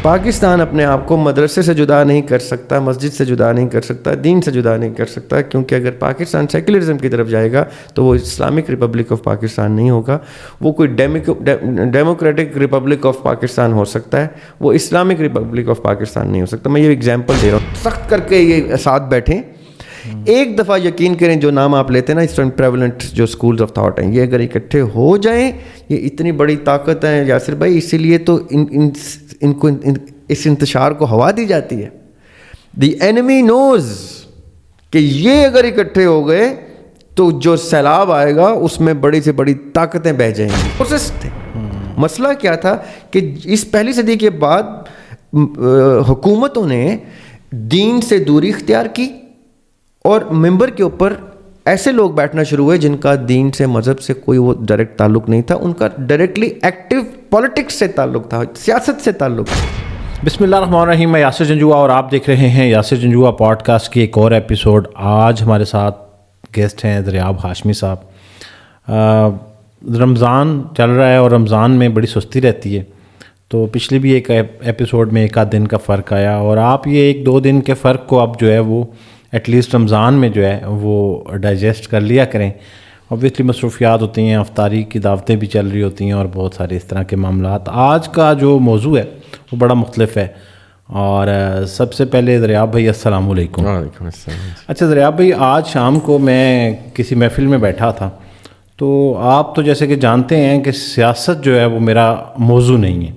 پاکستان اپنے آپ کو مدرسے سے جدا نہیں کر سکتا, مسجد سے جدا نہیں کر سکتا, دین سے جدا نہیں کر سکتا, کیونکہ اگر پاکستان سیکولرزم کی طرف جائے گا تو وہ اسلامک ریپبلک آف پاکستان نہیں ہوگا, وہ کوئی ڈیموکریٹک ریپبلک آف پاکستان ہو سکتا ہے, وہ اسلامک ریپبلک آف پاکستان نہیں ہو سکتا. میں یہ ایگزامپل دے رہا ہوں, سخت کر کے یہ ساتھ بیٹھیں. ایک دفعہ یقین کریں, جو نام آپ لیتے ہیں نا اس ٹائم پریولنٹ جو اسکولز آف تھاٹ ہیں, یہ اگر اکٹھے ہو جائیں, یہ اتنی بڑی طاقت ہے یاسر بھائی, اسی لیے تو ان کو اس انتشار کو ہوا دی جاتی ہے. دی اینمی نوز کہ یہ اگر اکٹھے ہو گئے تو جو سیلاب آئے گا اس میں بڑی سے بڑی طاقتیں بہہ جائیں گی. پروسیس تھے. مسئلہ کیا تھا کہ اس پہلی صدی کے بعد حکومتوں نے دین سے دوری اختیار کی اور ممبر کے اوپر ایسے لوگ بیٹھنا شروع ہوئے جن کا دین سے, مذہب سے کوئی وہ ڈائریکٹ تعلق نہیں تھا, ان کا ڈائریکٹلی ایکٹیو پولیٹکس سے تعلق تھا, سیاست سے تعلق تھا. بسم اللہ الرحمن الرحیم. میں یاسر جنجوعہ اور آپ دیکھ رہے ہیں یاسر جنجوعہ پوڈ کاسٹ کی ایک اور ایپیسوڈ. آج ہمارے ساتھ گیسٹ ہیں دریاب ہاشمی صاحب. رمضان چل رہا ہے اور رمضان میں بڑی سستی رہتی ہے, تو پچھلی بھی ایک ایپیسوڈ میں ایک آدھ دن کا فرق آیا, اور آپ یہ ایک دو دن کے فرق کو اب جو ہے وہ ایٹ لیسٹ رمضان میں جو ہے وہ ڈائجسٹ کر لیا کریں. اوبویسلی مصروفیات ہوتی ہیں, افطاری کی دعوتیں بھی چل رہی ہوتی ہیں اور بہت سارے اس طرح کے معاملات. آج کا جو موضوع ہے وہ بڑا مختلف ہے, اور سب سے پہلے دریاب بھائی السلام علیکم. وعلیکم السلام. اچھا دریاب بھائی, آج شام کو میں کسی محفل میں بیٹھا تھا, تو آپ تو جیسے کہ جانتے ہیں کہ سیاست جو ہے وہ میرا موضوع نہیں ہے,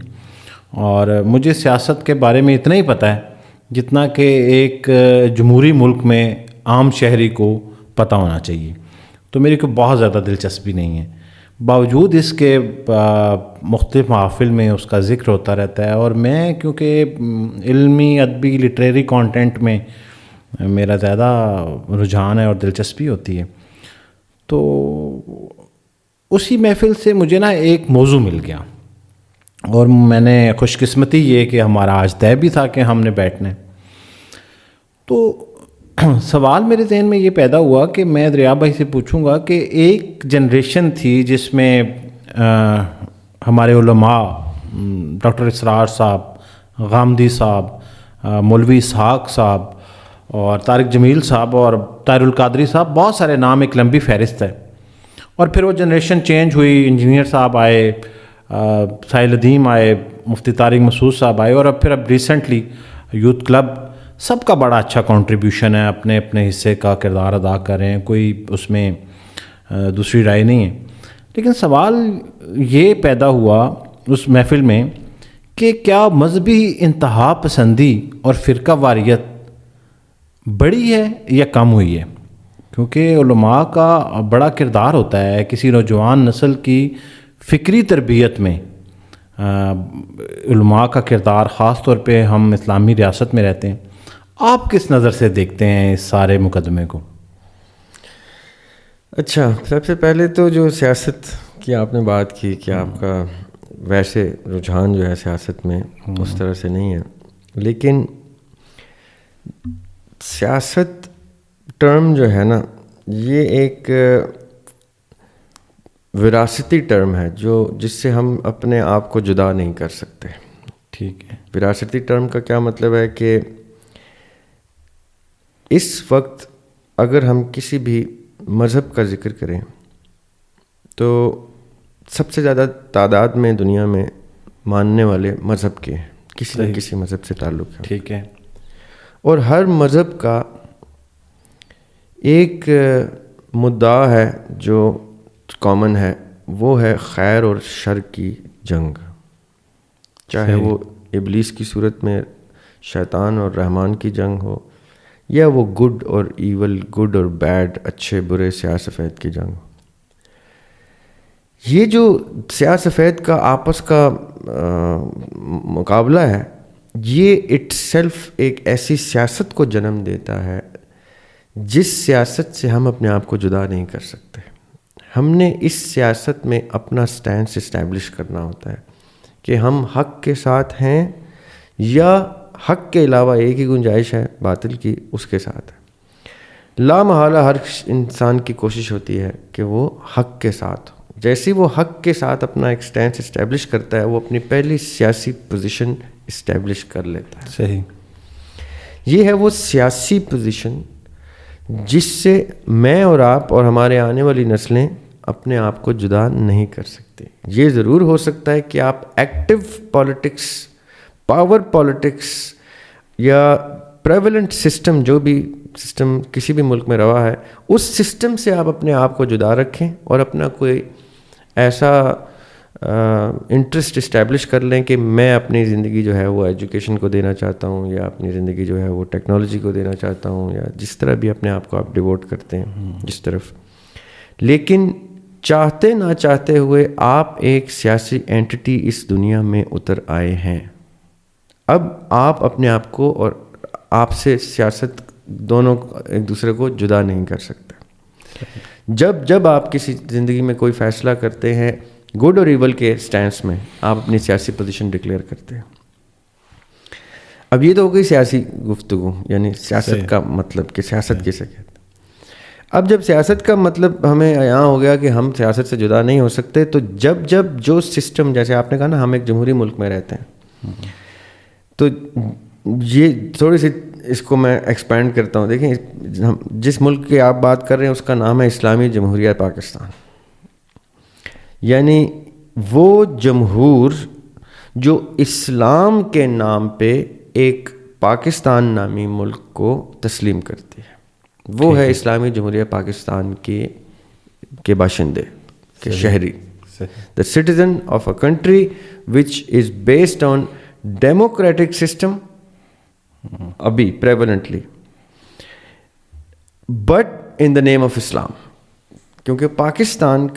اور مجھے سیاست کے بارے میں اتنا ہی پتہ ہے جتنا کہ ایک جمہوری ملک میں عام شہری کو پتہ ہونا چاہیے. تو میری کوئی بہت زیادہ دلچسپی نہیں ہے, باوجود اس کے مختلف محافل میں اس کا ذکر ہوتا رہتا ہے, اور میں کیونکہ علمی ادبی لٹریری کانٹینٹ میں میرا زیادہ رجحان ہے اور دلچسپی ہوتی ہے, تو اسی محفل سے مجھے نا ایک موضوع مل گیا, اور میں نے خوش قسمتی یہ کہ ہمارا آج طے بھی تھا کہ ہم نے بیٹھنا ہے. تو سوال میرے ذہن میں یہ پیدا ہوا کہ میں دریاب بھائی سے پوچھوں گا کہ ایک جنریشن تھی جس میں ہمارے علماء ڈاکٹر اسرار صاحب, غامدی صاحب, مولوی اسحاق صاحب اور طارق جمیل صاحب اور طاہر القادری صاحب, بہت سارے نام, ایک لمبی فہرست ہے. اور پھر وہ جنریشن چینج ہوئی, انجینئر صاحب آئے, ساحل ادیم آئے, مفتی طارق مسعود صاحب آئے, اور اب ریسنٹلی یوتھ کلب. سب کا بڑا اچھا کنٹریبیوشن ہے, اپنے اپنے حصے کا کردار ادا کر رہے ہیں, کوئی اس میں دوسری رائے نہیں ہے. لیکن سوال یہ پیدا ہوا اس محفل میں کہ کیا مذہبی انتہا پسندی اور فرقہ واریت بڑی ہے یا کم ہوئی ہے؟ کیونکہ علماء کا بڑا کردار ہوتا ہے کسی نوجوان نسل کی فکری تربیت میں. علماء کا کردار, خاص طور پہ ہم اسلامی ریاست میں رہتے ہیں. آپ کس نظر سے دیکھتے ہیں اس سارے مقدمے کو؟ اچھا, سب سے پہلے تو جو سیاست کی آپ نے بات کی کہ آپ کا ویسے رجحان جو ہے سیاست میں اس طرح سے نہیں ہے, لیکن سیاست ٹرم جو ہے نا یہ ایک وراثتی ٹرم ہے جس سے ہم اپنے آپ کو جدا نہیں کر سکتے. ٹھیک ہے. وراثتی ٹرم کا کیا مطلب ہے کہ اس وقت اگر ہم کسی بھی مذہب کا ذکر کریں تو سب سے زیادہ تعداد میں دنیا میں ماننے والے مذہب کے ہیں, کسی نہ کسی مذہب سے تعلق ہے. ٹھیک ہے. اور ہر مذہب کا ایک مدعا ہے جو کامن ہے, وہ ہے خیر اور شر کی جنگ, چاہے وہ ابلیس کی صورت میں شیطان اور رحمان کی جنگ ہو, یا وہ گڈ اور ایول, گڈ اور بیڈ, اچھے برے, سیاہ سفید کی جنگ. یہ جو سیاہ سفید کا آپس کا مقابلہ ہے, یہ اٹ سیلف ایک ایسی سیاست کو جنم دیتا ہے جس سیاست سے ہم اپنے آپ کو جدا نہیں کر سکتے. ہم نے اس سیاست میں اپنا سٹینس اسٹیبلش کرنا ہوتا ہے کہ ہم حق کے ساتھ ہیں یا حق کے علاوہ ایک ہی گنجائش ہے باطل کی, اس کے ساتھ ہے. لا محالہ ہر انسان کی کوشش ہوتی ہے کہ وہ حق کے ساتھ ہو. جیسے وہ حق کے ساتھ اپنا ایک سٹینس اسٹیبلش کرتا ہے, وہ اپنی پہلی سیاسی پوزیشن اسٹیبلش کر لیتا ہے. صحیح. یہ ہے وہ سیاسی پوزیشن جس سے میں اور آپ اور ہمارے آنے والی نسلیں اپنے آپ کو جدا نہیں کر سکتے. یہ ضرور ہو سکتا ہے کہ آپ ایکٹیو پالیٹکس، پاور پالیٹکس یا پریولنٹ سسٹم، جو بھی سسٹم کسی بھی ملک میں روا ہے، اس سسٹم سے آپ اپنے آپ کو جدا رکھیں اور اپنا کوئی ایسا انٹرسٹ اسٹیبلش کر لیں کہ میں اپنی زندگی جو ہے وہ ایجوکیشن کو دینا چاہتا ہوں، یا اپنی زندگی جو ہے وہ ٹیکنالوجی کو دینا چاہتا ہوں، یا جس طرح بھی اپنے آپ کو آپ ڈیووٹ کرتے ہیں جس طرف. لیکن چاہتے نہ چاہتے ہوئے آپ ایک سیاسی اینٹی اس دنیا میں اتر آئے ہیں. اب آپ اپنے آپ کو اور آپ سے سیاست دونوں ایک دوسرے کو جدا نہیں کر سکتے. جب آپ کسی زندگی میں کوئی فیصلہ کرتے ہیں گڈ اور ایول کے سٹینس میں، آپ اپنی سیاسی پوزیشن ڈکلیئر کرتے ہیں. اب یہ تو ہو گئی سیاسی گفتگو، یعنی سیاست کا مطلب کہ سیاست کسے کہتے ہیں. اب جب سیاست کا مطلب ہمیں یہاں ہو گیا کہ ہم سیاست سے جدا نہیں ہو سکتے، تو جب جو سسٹم، جیسے آپ نے کہا نا ہم ایک جمہوری ملک میں رہتے ہیں، تو یہ تھوڑی سی اس کو میں ایکسپینڈ کرتا ہوں. دیکھیں جس ملک کی آپ بات کر رہے ہیں اس کا نام ہے اسلامی جمہوریہ پاکستان. یعنی وہ جمہور جو اسلام کے نام پہ ایک پاکستان نامی ملک کو تسلیم کرتی ہے، وہ ہے اسلامی جمہوریہ پاکستان کے باشندے، کے شہری. The citizen of a country which is based on democratic system ابھی prevalently but in the name of Islam. کیونکہ پاکستان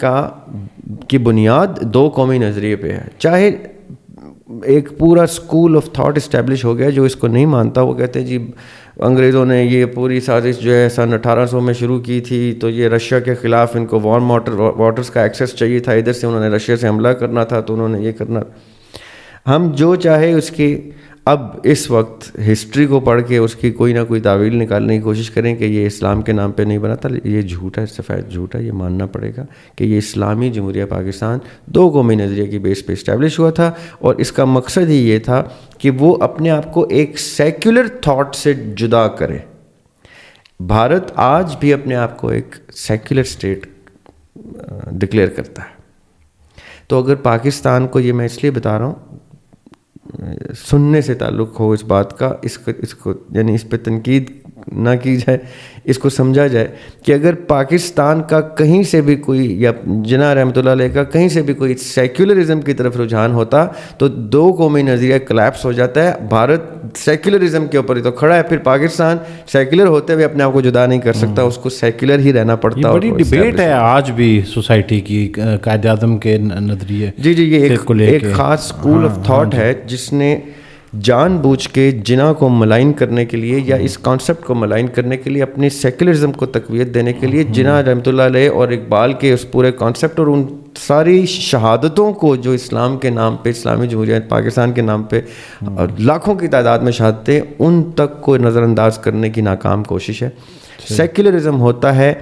کی بنیاد دو قومی نظریے پہ ہے. چاہے ایک پورا اسکول آف تھاٹ اسٹیبلش ہو گیا جو اس کو نہیں مانتا، وہ کہتے ہیں جی انگریزوں نے یہ پوری سازش جو ہے سن 1800 میں شروع کی تھی، تو یہ رشیا کے خلاف ان کو وارم واٹرز کا ایکسیس چاہیے تھا، ادھر سے انہوں نے رشیا سے حملہ کرنا تھا تو انہوں نے یہ کرنا. ہم جو چاہے اس کی اب اس وقت ہسٹری کو پڑھ کے اس کی کوئی نہ کوئی تعویل نکالنے کی کوشش کریں کہ یہ اسلام کے نام پہ نہیں بنا تھا، یہ جھوٹ ہے، سفید جھوٹ ہے. یہ ماننا پڑے گا کہ یہ اسلامی جمہوریہ پاکستان دو قومی نظریے کی بیس پہ اسٹیبلش ہوا تھا، اور اس کا مقصد ہی یہ تھا کہ وہ اپنے آپ کو ایک سیکولر تھاٹ سے جدا کرے. بھارت آج بھی اپنے آپ کو ایک سیکولر اسٹیٹ ڈکلیئر کرتا ہے. تو اگر پاکستان کو، یہ میں اس لیے بتا رہا ہوں سننے سے تعلق ہو اس بات کا، اس کو یعنی اس پہ تنقید نہ کی جائے، اس کو سمجھا جائے کہ اگر پاکستان کا کہیں سے بھی کوئی، یا جناح رحمۃ اللہ علیہ کا کہیں سے بھی کوئی سیکولرزم کی طرف رجحان ہوتا تو دو قومی نظریہ کلیپس ہو جاتا ہے. بھارت سیکولرزم کے اوپر ہی تو کھڑا ہے، پھر پاکستان سیکولر ہوتے ہوئے اپنے آپ کو جدا نہیں کر سکتا، اس کو سیکولر ہی رہنا پڑتا. بڑی ڈبیٹ ہے آج بھی سوسائٹی کی قائد اعظم کے نظریے. جی یہ ایک خاص اسکول آف تھاٹ ہے جس نے جان بوجھ کے جناح کو ملائن کرنے کے لیے یا اس کانسیپٹ کو ملائن کرنے کے لیے، اپنی سیکولرزم کو تقویت دینے کے لیے جناح رحمۃ اللہ علیہ اور اقبال کے اس پورے کانسیپٹ اور ان ساری شہادتوں کو جو اسلام کے نام پہ، اسلامی جمہوریہ پاکستان کے نام پہ لاکھوں کی تعداد میں شہادتیں، ان تک کو نظر انداز کرنے کی ناکام کوشش ہے. سیکولرزم ہوتا ہے،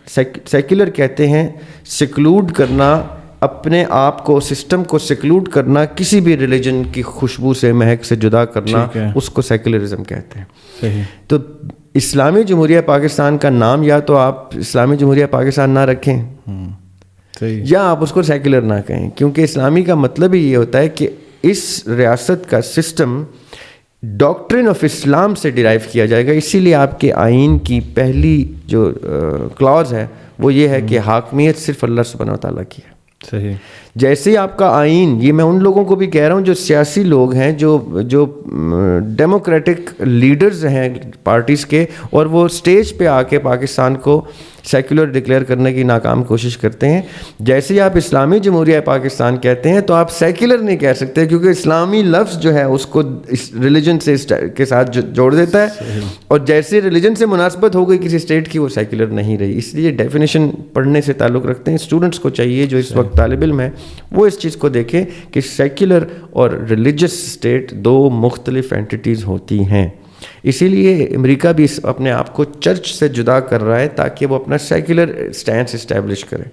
سیکولر کہتے ہیں سیکلوڈ کرنا، اپنے آپ کو، سسٹم کو سیکلوڈ کرنا، کسی بھی ریلیجن کی خوشبو سے، مہک سے جدا کرنا، اس کو سیکولرزم کہتے ہیں. تو اسلامی جمہوریہ پاکستان کا نام یا تو آپ اسلامی جمہوریہ پاکستان نہ رکھیں یا آپ اس کو سیکولر نہ کہیں، کیونکہ اسلامی کا مطلب ہی یہ ہوتا ہے کہ اس ریاست کا سسٹم ڈاکٹرن آف اسلام سے ڈیرائیو کیا جائے گا. اسی لیے آپ کے آئین کی پہلی جو کلاز ہے وہ یہ ہے کہ حاکمیت صرف اللہ سبحانہ و تعالیٰ کی ہے. صحیح. جیسے آپ کا آئین، یہ میں ان لوگوں کو بھی کہہ رہا ہوں جو سیاسی لوگ ہیں، جو ڈیموکریٹک لیڈرز ہیں پارٹیز کے، اور وہ اسٹیج پہ آ کے پاکستان کو سیکولر ڈکلیئر کرنے کی ناکام کوشش کرتے ہیں. جیسے ہی آپ اسلامی جمہوریہ پاکستان کہتے ہیں تو آپ سیکولر نہیں کہہ سکتے، کیونکہ اسلامی لفظ جو ہے اس کو ریلیجن سے کے ساتھ جوڑ دیتا ہے، اور جیسے ریلیجن سے مناسبت ہو گئی کسی اسٹیٹ کی، وہ سیکولر نہیں رہی. اس لیے ڈیفینیشن پڑھنے سے تعلق رکھتے ہیں. اسٹوڈنٹس کو چاہیے جو اس وقت طالب علم ہے وہ اس چیز کو دیکھیں کہ سیکولر اور ریلیجس اسٹیٹ دو مختلف اینٹیز ہوتی ہیں. اسی لیے امریکہ بھی اپنے آپ کو چرچ سے جدا کر رہا ہے تاکہ وہ اپنا سیکولر اسٹینس اسٹیبلش کرے.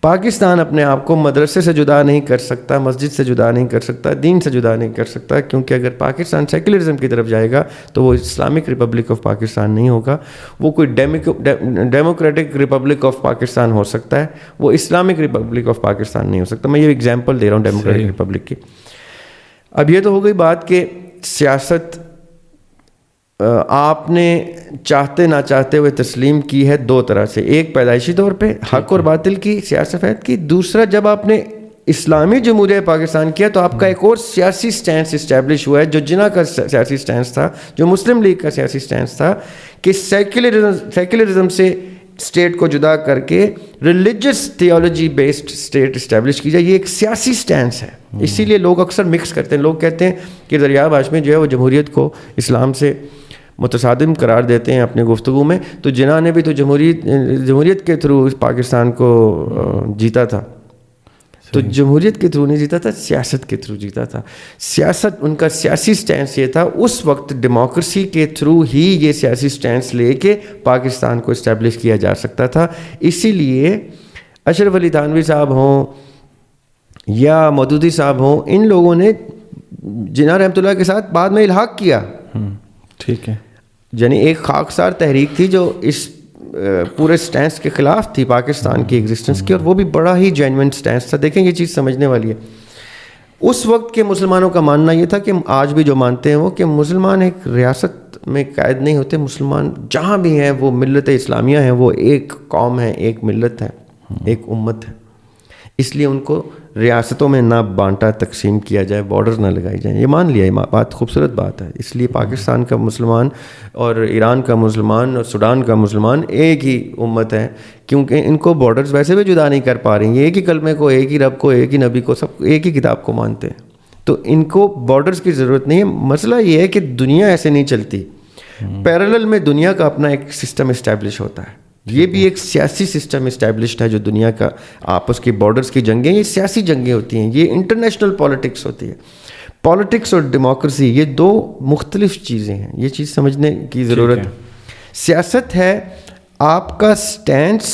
پاکستان اپنے آپ کو مدرسے سے جدا نہیں کر سکتا, مسجد سے جدا نہیں کر سکتا, دین سے جدا نہیں کر سکتا, کیونکہ اگر پاکستان سیکولرزم کی طرف جائے گا تو وہ اسلامک ریپبلک آف پاکستان نہیں ہوگا. وہ کوئی ڈیموکریٹک ریپبلک آف پاکستان ہو سکتا ہے, وہ اسلامک ریپبلک آف پاکستان نہیں ہو سکتا. میں یہ ایگزامپل دے رہا ہوں ڈیموکریٹک ریپبلک کی. اب یہ تو ہو گئی بات کہ سیاست آپ نے چاہتے نہ چاہتے ہوئے تسلیم کی ہے دو طرح سے. ایک پیدائشی طور پہ حق اور باطل کی, سیاست کی. دوسرا جب آپ نے اسلامی جمہوریہ پاکستان کیا تو آپ کا ایک اور سیاسی سٹینس اسٹیبلش ہوا ہے جو جناح کا سیاسی سٹینس تھا, جو مسلم لیگ کا سیاسی سٹینس تھا کہ سیکولرزم سے اسٹیٹ کو جدا کر کے religious theology based state establish کی جائے. یہ ایک سیاسی سٹینس ہے. اسی لیے لوگ اکثر مکس کرتے ہیں. لوگ کہتے ہیں کہ دریاب ہاشمی جو ہے وہ جمہوریت کو اسلام سے متصادم قرار دیتے ہیں اپنی گفتگو میں. تو جناح نے بھی تو جمہوریت کے تھرو پاکستان کو جیتا تھا. تو جمہوریت کے تھرو نہیں جیتا تھا, سیاست کے تھرو جیتا تھا. سیاست ان کا سیاسی سٹینس یہ تھا. اس وقت ڈیموکریسی کے تھرو ہی یہ سیاسی سٹینس لے کے پاکستان کو اسٹیبلش کیا جا سکتا تھا. اسی لیے اشرف علی تھانوی صاحب ہوں یا مودودی صاحب ہوں, ان لوگوں نے جناح رحمۃ اللہ کے ساتھ بعد میں الحاق کیا. ٹھیک ہے, یعنی ایک خاکسار تحریک تھی جو اس پورے سٹینس کے خلاف تھی پاکستان کی ایگزسٹنس کی, اور وہ بھی بڑا ہی جینوئن سٹینس تھا. دیکھیں یہ چیز سمجھنے والی ہے. اس وقت کے مسلمانوں کا ماننا یہ تھا کہ آج بھی جو مانتے ہیں وہ کہ مسلمان ایک ریاست میں قید نہیں ہوتے. مسلمان جہاں بھی ہیں وہ ملت اسلامیہ ہیں, وہ ایک قوم ہے, ایک ملت ہے, ایک امت ہے. اس لیے ان کو ریاستوں میں نہ بانٹا تقسیم کیا جائے, بارڈرز نہ لگائی جائیں. یہ مان لیا, یہ بات خوبصورت بات ہے. اس لیے پاکستان کا مسلمان اور ایران کا مسلمان اور سوڈان کا مسلمان ایک ہی امت ہے, کیونکہ ان کو بارڈرز ویسے بھی جدا نہیں کر پا رہی ہیں. ایک ہی کلمے کو, ایک ہی رب کو, ایک ہی نبی کو, سب ایک ہی کتاب کو مانتے ہیں. تو ان کو بارڈرز کی ضرورت نہیں ہے. مسئلہ یہ ہے کہ دنیا ایسے نہیں چلتی. پیرالل میں دنیا کا اپنا ایک سسٹم اسٹیبلش ہوتا ہے. یہ بھی ایک سیاسی سسٹم اسٹیبلشڈ ہے جو دنیا کا آپس کی بارڈرز کی جنگیں, یہ سیاسی جنگیں ہوتی ہیں, یہ انٹرنیشنل پالیٹکس ہوتی ہے. پالیٹکس اور ڈیموکریسی یہ دو مختلف چیزیں ہیں, یہ چیز سمجھنے کی ضرورت ہے. سیاست ہے آپ کا سٹینس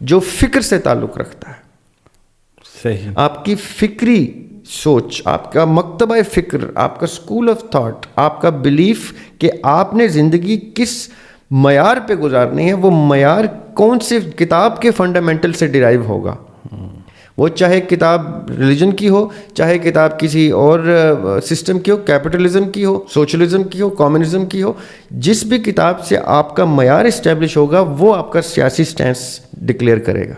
جو فکر سے تعلق رکھتا ہے. صحیح. آپ کی فکری سوچ, آپ کا مکتبہ فکر, آپ کا اسکول آف تھاٹ, آپ کا بلیف کہ آپ نے زندگی کس معیار پہ گزارنی ہے. وہ معیار کون سے کتاب کے فنڈامنٹل سے ڈرائیو ہوگا. وہ چاہے کتاب ریلیجن کی ہو, چاہے کتاب کسی اور سسٹم کی ہو, کیپٹلزم کی ہو, سوشلزم کی ہو, کمیونزم کی ہو. جس بھی کتاب سے آپ کا معیار اسٹیبلش ہوگا وہ آپ کا سیاسی سٹینس ڈکلیئر کرے گا.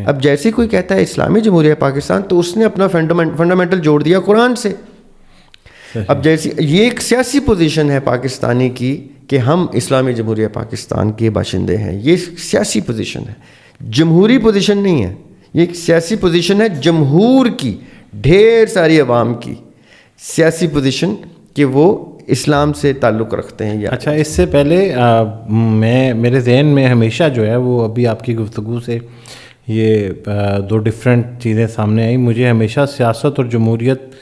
اب جیسے کوئی کہتا ہے اسلامی جمہوریہ پاکستان, تو اس نے اپنا فنڈامنٹل جوڑ دیا قرآن سے. اب جیسی یہ ایک سیاسی پوزیشن ہے پاکستانی کی کہ ہم اسلامی جمہوریہ پاکستان کے باشندے ہیں. یہ سیاسی پوزیشن ہے, جمہوری پوزیشن نہیں ہے. یہ ایک سیاسی پوزیشن ہے جمہور کی, ڈھیر ساری عوام کی سیاسی پوزیشن کہ وہ اسلام سے تعلق رکھتے ہیں. اچھا, اس سے پہلے میرے ذہن میں ہمیشہ جو ہے وہ ابھی آپ کی گفتگو سے یہ دو ڈفرینٹ چیزیں سامنے آئیں. مجھے ہمیشہ سیاست اور جمہوریت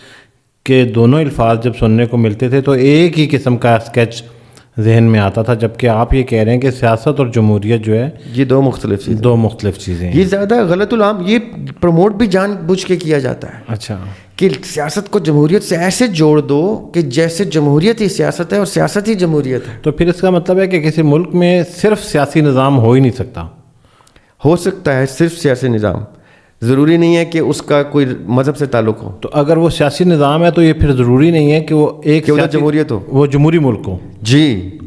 کے دونوں الفاظ جب سننے کو ملتے تھے تو ایک ہی قسم کا اسکیچ ذہن میں آتا تھا, جبکہ آپ یہ کہہ رہے ہیں کہ سیاست اور جمہوریت جو ہے یہ دو مختلف چیزیں ہیں. یہ زیادہ غلط العام یہ پروموٹ بھی جان بوجھ کے کیا جاتا ہے. اچھا, کہ سیاست کو جمہوریت سے ایسے جوڑ دو کہ جیسے جمہوریت ہی سیاست ہے اور سیاست ہی جمہوریت ہے. تو پھر اس کا مطلب ہے کہ کسی ملک میں صرف سیاسی نظام ہو ہی نہیں سکتا. ہو سکتا ہے صرف سیاسی نظام, ضروری نہیں ہے کہ اس کا کوئی مذہب سے تعلق ہو. تو اگر وہ سیاسی نظام ہے تو یہ پھر ضروری نہیں ہے کہ وہ ایک جمہوریت ہو, وہ جمہوری ملک ہو. جی,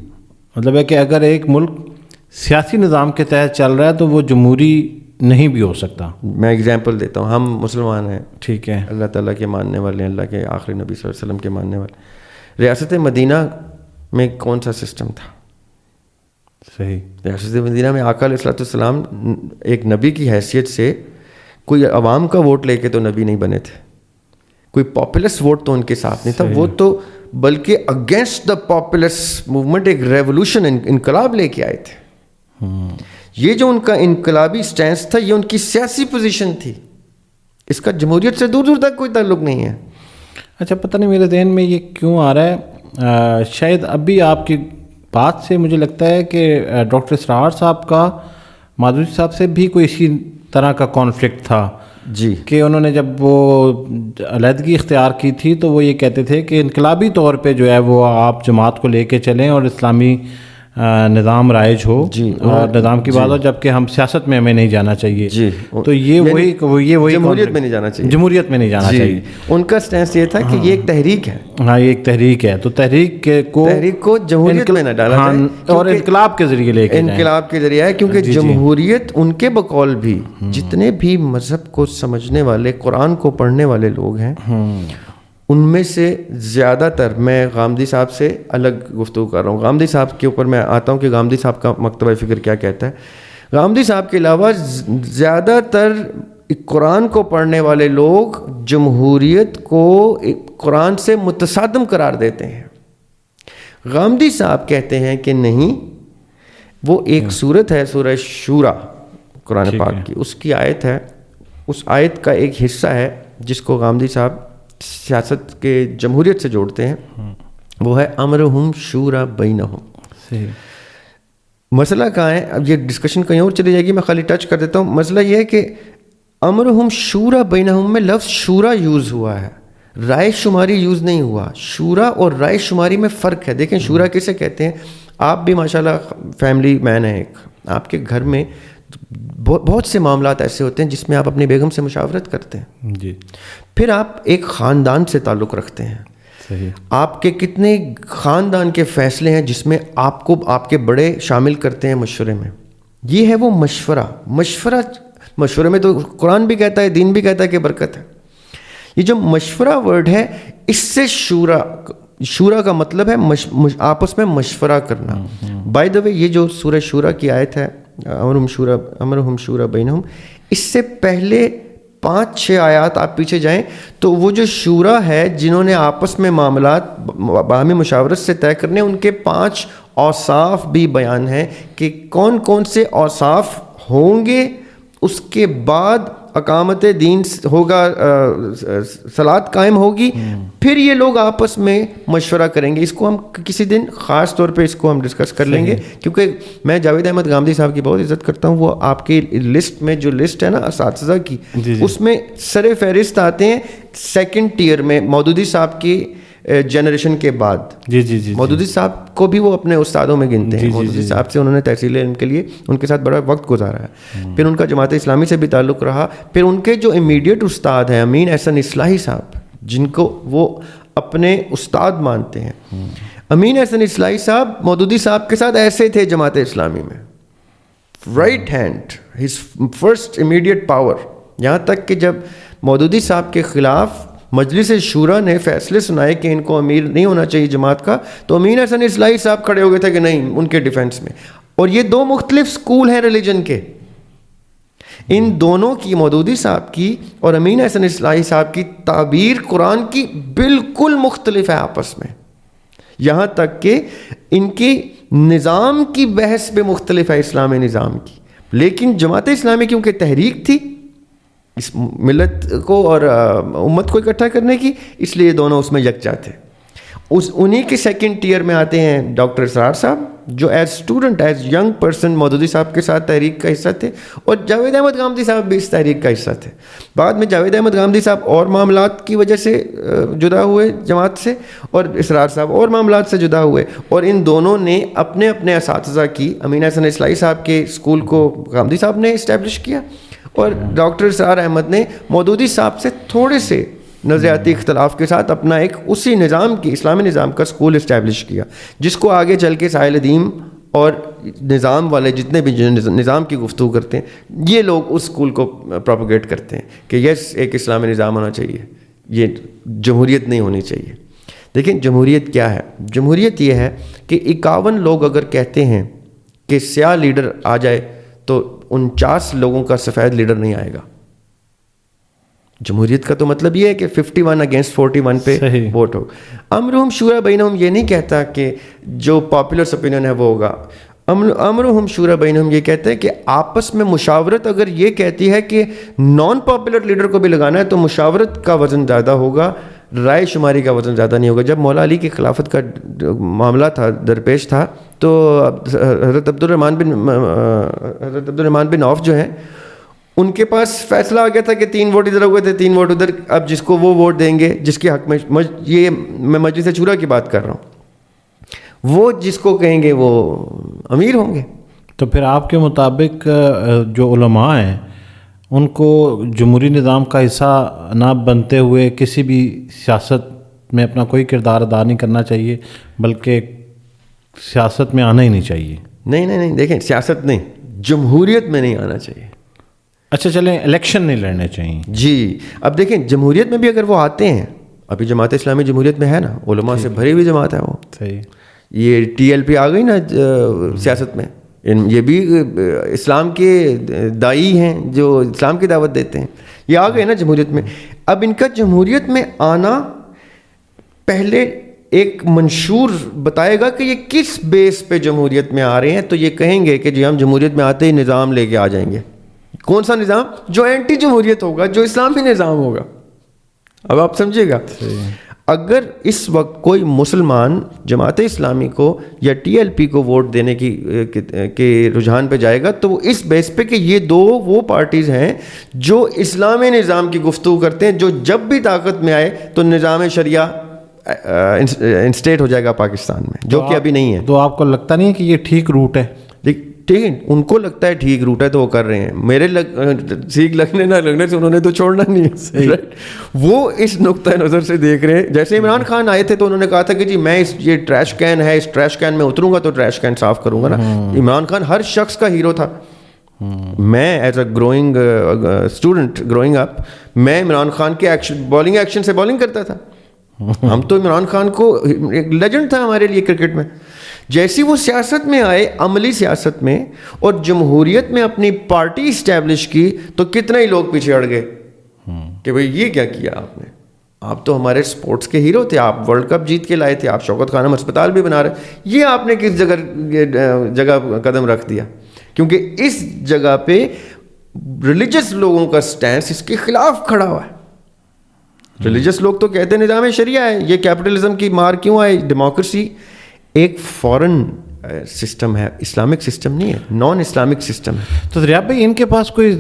مطلب ہے کہ اگر ایک ملک سیاسی نظام کے تحت چل رہا ہے تو وہ جمہوری نہیں بھی ہو سکتا. میں اگزامپل دیتا ہوں. ہم مسلمان ہیں, ٹھیک ہے, اللہ تعالیٰ کے ماننے والے ہیں, اللہ کے آخری نبی صلی اللہ علیہ وسلم کے ماننے والے. ریاست مدینہ میں کون سا سسٹم تھا؟ صحیح. ریاست مدینہ میں آقا علیہ الصلوۃ والسلام ایک نبی کی حیثیت سے کوئی عوام کا ووٹ لے کے تو نبی نہیں بنے تھے. کوئی پاپولس ووٹ تو ان کے ساتھ نہیں تھا. وہ تو بلکہ اگینسٹ دا پاپولس موومنٹ ایک ریولوشن, انقلاب لے کے آئے تھے. یہ جو ان کا انقلابی سٹینس تھا یہ ان کی سیاسی پوزیشن تھی. اس کا جمہوریت سے دور دور تک کوئی تعلق نہیں ہے. اچھا, پتہ نہیں میرے ذہن میں یہ کیوں آ رہا ہے شاید ابھی آپ کی بات سے مجھے لگتا ہے کہ ڈاکٹر اسرار صاحب کا مادھوری صاحب سے بھی کوئی اسی طرح کا کانفلکٹ تھا جی، کہ انہوں نے جب وہ علیحدگی اختیار کی تھی تو وہ یہ کہتے تھے کہ انقلابی طور پہ جو ہے وہ آپ جماعت کو لے کے چلیں اور اسلامی نظام رائج ہو جی، اور نظام کی بات ہو، جبکہ ہم سیاست میں ہمیں نہیں جانا چاہیے. جی، تو یہ وہی جمہوریت میں نہیں جانا چاہیے. جمہوریت میں نہیں جانا چاہیے. ان کا سٹینس یہ تھا کہ یہ ایک تحریک ہے. ہاں، یہ ایک تحریک ہے، تو تحریک کو جمہوریت میں نہ ڈالا جائے اور انقلاب کے ذریعے لے کے انقلاب کے ذریعے ہے، کیونکہ جمہوریت ان کے بقول بھی جتنے بھی مذہب کو سمجھنے والے، قرآن کو پڑھنے والے لوگ ہیں، ان میں سے زیادہ تر، میں غامدی صاحب سے الگ گفتگو کر رہا ہوں، غامدی صاحب کے اوپر میں آتا ہوں کہ غامدی صاحب کا مکتبہ فکر کیا کہتا ہے. غامدی صاحب کے علاوہ زیادہ تر قرآن کو پڑھنے والے لوگ جمہوریت کو قرآن سے متصادم قرار دیتے ہیں. غامدی صاحب کہتے ہیں کہ نہیں، وہ ایک صورت ہے، سورہ شورا قرآن پاک کی، اس کی آیت ہے، اس آیت کا ایک حصہ ہے جس کو غامدی صاحب سیاست کے جمہوریت سے جوڑتے ہیں، وہ ہے امرہم شورا بینہم. مسئلہ کہاں ہے؟ اب یہ ڈسکشن کہیں اور چلی جائے گی، میں خالی ٹچ کر دیتا ہوں. مسئلہ یہ ہے کہ امرہم شورا بینہم میں لفظ شورا یوز ہوا ہے، رائے شماری یوز نہیں ہوا. شورا اور رائے شماری میں فرق ہے. دیکھیں شورا کسے کہتے ہیں؟ آپ بھی ماشاءاللہ فیملی مین ہیں، ایک آپ کے گھر میں بہت سے معاملات ایسے ہوتے ہیں جس میں آپ اپنی بیگم سے مشاورت کرتے ہیں. جی. پھر آپ ایک خاندان سے تعلق رکھتے ہیں. صحیح. آپ کے کتنے خاندان کے فیصلے ہیں جس میں آپ کو آپ کے بڑے شامل کرتے ہیں مشورے میں. یہ ہے وہ مشورے میں تو قرآن بھی کہتا ہے، دین بھی کہتا ہے کہ برکت ہے. یہ جو مشورہ ورڈ ہے، اس سے شورا کا مطلب ہے آپس میں مشورہ کرنا. بائی دا وے، یہ جو سورہ شورا کی آیت ہے، امرہم شورا بینہم، اس سے پہلے 5-6 آیات آپ پیچھے جائیں تو وہ جو شورا ہے جنہوں نے آپس میں معاملات باہمی مشاورت سے طے کرنے، ان کے 5 اوصاف بھی بیان ہیں کہ کون کون سے اوصاف ہوں گے. اس کے بعد اقامت دین ہوگا، صلاۃ قائم ہوگی، پھر یہ لوگ آپس میں مشورہ کریں گے. اس کو ہم کسی دن خاص طور پہ اس کو ہم ڈسکس کر لیں گے، کیونکہ میں جاوید احمد غامدی صاحب کی بہت عزت کرتا ہوں. وہ آپ کی لسٹ میں جو لسٹ ہے نا اساتذہ کی، اس میں سر فہرست آتے ہیں 2nd ٹیئر میں مودودی صاحب کی جنریشن کے بعد. جی. مودودی صاحب کو بھی وہ اپنے استادوں میں گنتے ہیں. مودودی صاحب سے انہوں نے تحصیل علم کے لیے ان کے ساتھ بڑا وقت گزارا ہے. پھر ان کا جماعت اسلامی سے بھی تعلق رہا. پھر ان کے جو امیڈیٹ استاد ہیں امین احسن اصلاحی صاحب، جن کو وہ اپنے استاد مانتے ہیں، امین احسن اصلاحی صاحب مودودی صاحب کے ساتھ ایسے تھے جماعت اسلامی میں، right hand, his first immediate power. یہاں تک کہ جب مودودی صاحب کے خلاف مجلس شورا نے فیصلے سنائے کہ ان کو امیر نہیں ہونا چاہیے جماعت کا، تو امین احسن اصلاحی صاحب کھڑے ہو گئے تھے کہ نہیں، ان کے ڈیفینس میں. اور یہ 2 مختلف سکول ہیں ریلیجن کے. ان دونوں کی، مودودی صاحب کی اور امین احسن اصلاحی صاحب کی تعبیر قرآن کی بالکل مختلف ہے آپس میں. یہاں تک کہ ان کی نظام کی بحث بھی مختلف ہے اسلامی نظام کی. لیکن جماعت اسلامی کیونکہ تحریک تھی اس ملت کو اور امت کو اکٹھا کرنے کی، اس لیے دونوں اس میں یکجا تھے. انہی کے 2nd ٹیئر میں آتے ہیں ڈاکٹر اسرار صاحب، جو as student, as young person Maududi صاحب کے ساتھ تحریک کا حصہ تھے، اور جاوید احمد غامدی صاحب بھی اس تحریک کا حصہ تھے. بعد میں جاوید احمد غامدی صاحب اور معاملات کی وجہ سے جدا ہوئے جماعت سے، اور اسرار صاحب اور معاملات سے جدا ہوئے. اور ان دونوں نے اپنے اپنے اساتذہ کی، امین احسن اصلاحی صاحب کے اسکول کو غامدی صاحب نے اسٹیبلش کیا، اور ڈاکٹر اسرار احمد نے مودودی صاحب سے تھوڑے سے نظریاتی اختلاف کے ساتھ اپنا ایک اسی نظام کی، اسلامی نظام کا اسکول اسٹیبلش کیا، جس کو آگے چل کے ساحل ادیم اور نظام والے جتنے بھی نظام کی گفتگو کرتے ہیں، یہ لوگ اس اسکول کو پروپیگیٹ کرتے ہیں کہ یس ایک اسلامی نظام ہونا چاہیے، یہ جمہوریت نہیں ہونی چاہیے. دیکھیں جمہوریت کیا ہے؟ جمہوریت یہ ہے کہ 51 لوگ اگر کہتے ہیں کہ سیاہ لیڈر آ جائے تو 49 لوگوں کا سفید لیڈر نہیں آئے گا. جمہوریت کا تو مطلب یہ ہے کہ 51 اگینسٹ 41 پہ ووٹ ہو. امرہم شورا بینہم یہ نہیں کہتا کہ جو پاپولر اوپینین ہے وہ ہوگا. امرہم شورا بینہم یہ کہتا ہے کہ آپس میں مشاورت اگر یہ کہتی ہے کہ نان پاپولر لیڈر کو بھی لگانا ہے تو مشاورت کا وزن زیادہ ہوگا رائے شماری کا وزن زیادہ نہیں ہوگا. جب مولا علی کی خلافت کا معاملہ تھا, درپیش تھا, تو حضرت عبد الرحمن بن عوف جو ہیں, ان کے پاس فیصلہ آ گیا تھا کہ 3 ووٹ ادھر ہوئے تھے, 3 ووٹ ادھر. اب جس کو وہ ووٹ دیں گے جس کے حق میں, یہ میں مجلس شورا کی بات کر رہا ہوں, وہ جس کو کہیں گے وہ امیر ہوں گے. تو پھر آپ کے مطابق جو علماء ہیں ان کو جمہوری نظام کا حصہ نہ بنتے ہوئے کسی بھی سیاست میں اپنا کوئی کردار ادا نہیں کرنا چاہیے, بلکہ سیاست میں آنا ہی نہیں چاہیے؟ نہیں, دیکھیں, سیاست نہیں, جمہوریت میں نہیں آنا چاہیے. اچھا چلیں, الیکشن نہیں لڑنے چاہیے. جی, اب دیکھیں جمہوریت میں بھی اگر وہ آتے ہیں, ابھی جماعت اسلامی جمہوریت میں ہے نا, علماء سے بھری ہوئی جماعت ہے وہ. صحیح. یہ TLP آ گئی نا سیاست میں, یہ بھی اسلام کے دائی ہیں جو اسلام کی دعوت دیتے ہیں, یہ آ گئے نا جمہوریت میں. اب ان کا جمہوریت میں آنا پہلے ایک منشور بتائے گا کہ یہ کس بیس پہ جمہوریت میں آ رہے ہیں. تو یہ کہیں گے کہ جی ہم جمہوریت میں آتے ہی نظام لے کے آ جائیں گے. کون سا نظام؟ جو اینٹی جمہوریت ہوگا, جو اسلامی نظام ہوگا. اب آپ سمجھے گا, اگر اس وقت کوئی مسلمان جماعت اسلامی کو یا TLP کو ووٹ دینے کے رجحان پہ جائے گا, تو وہ اس بیس پہ کہ یہ دو وہ پارٹیز ہیں جو اسلامی نظام کی گفتگو کرتے ہیں, جو جب بھی طاقت میں آئے تو نظام شریعہ انسٹیٹ ہو جائے گا پاکستان میں, جو کہ ابھی نہیں ہے. تو آپ کو لگتا نہیں کہ یہ ٹھیک روٹ ہے؟ ٹھیک ہے, ان کو لگتا ہے ٹھیک روٹ ہے تو وہ کر رہے ہیں. میرے سیکھ لگنے نہ لگنے سے انہوں نے تو چھوڑنا نہیں ہے. وہ اس نقطۂ نظر سے دیکھ رہے ہیں. جیسے عمران خان آئے تھے تو انہوں نے کہا تھا کہ جی میں یہ ٹریش کین ہے, اس ٹریش کین میں اتروں گا تو ٹریش کین صاف کروں گا نا. عمران خان ہر شخص کا ہیرو تھا. میں as a growing student growing up, میں عمران خان کے بالنگ ایکشن سے بالنگ کرتا تھا. ہم تو عمران خان کو ایک لیجنڈ تھا ہمارے لیے کرکٹ میں. جیسی وہ سیاست میں آئے, عملی سیاست میں, اور جمہوریت میں اپنی پارٹی اسٹیبلش کی, تو کتنے ہی لوگ پیچھے اڑ گئے کہ بھئی یہ کیا کیا آپ نے, آپ تو ہمارے سپورٹس کے ہیرو تھے, آپ ورلڈ کپ جیت کے لائے تھے, آپ شوکت خانم ہسپتال بھی بنا رہے, یہ آپ نے کس جگہ قدم رکھ دیا. کیونکہ اس جگہ پہ ریلیجس لوگوں کا سٹینس اس کے خلاف کھڑا ہوا ہے. ریلیجس لوگ تو کہتے ہیں نظام شریعہ ہے, یہ کیپٹلزم کی مار کیوں آئے, ڈیموکریسی ایک فورن سسٹم ہے, اسلامک سسٹم نہیں ہے, نان اسلامک سسٹم ہے. تو ریاض بھائی ان کے پاس کوئی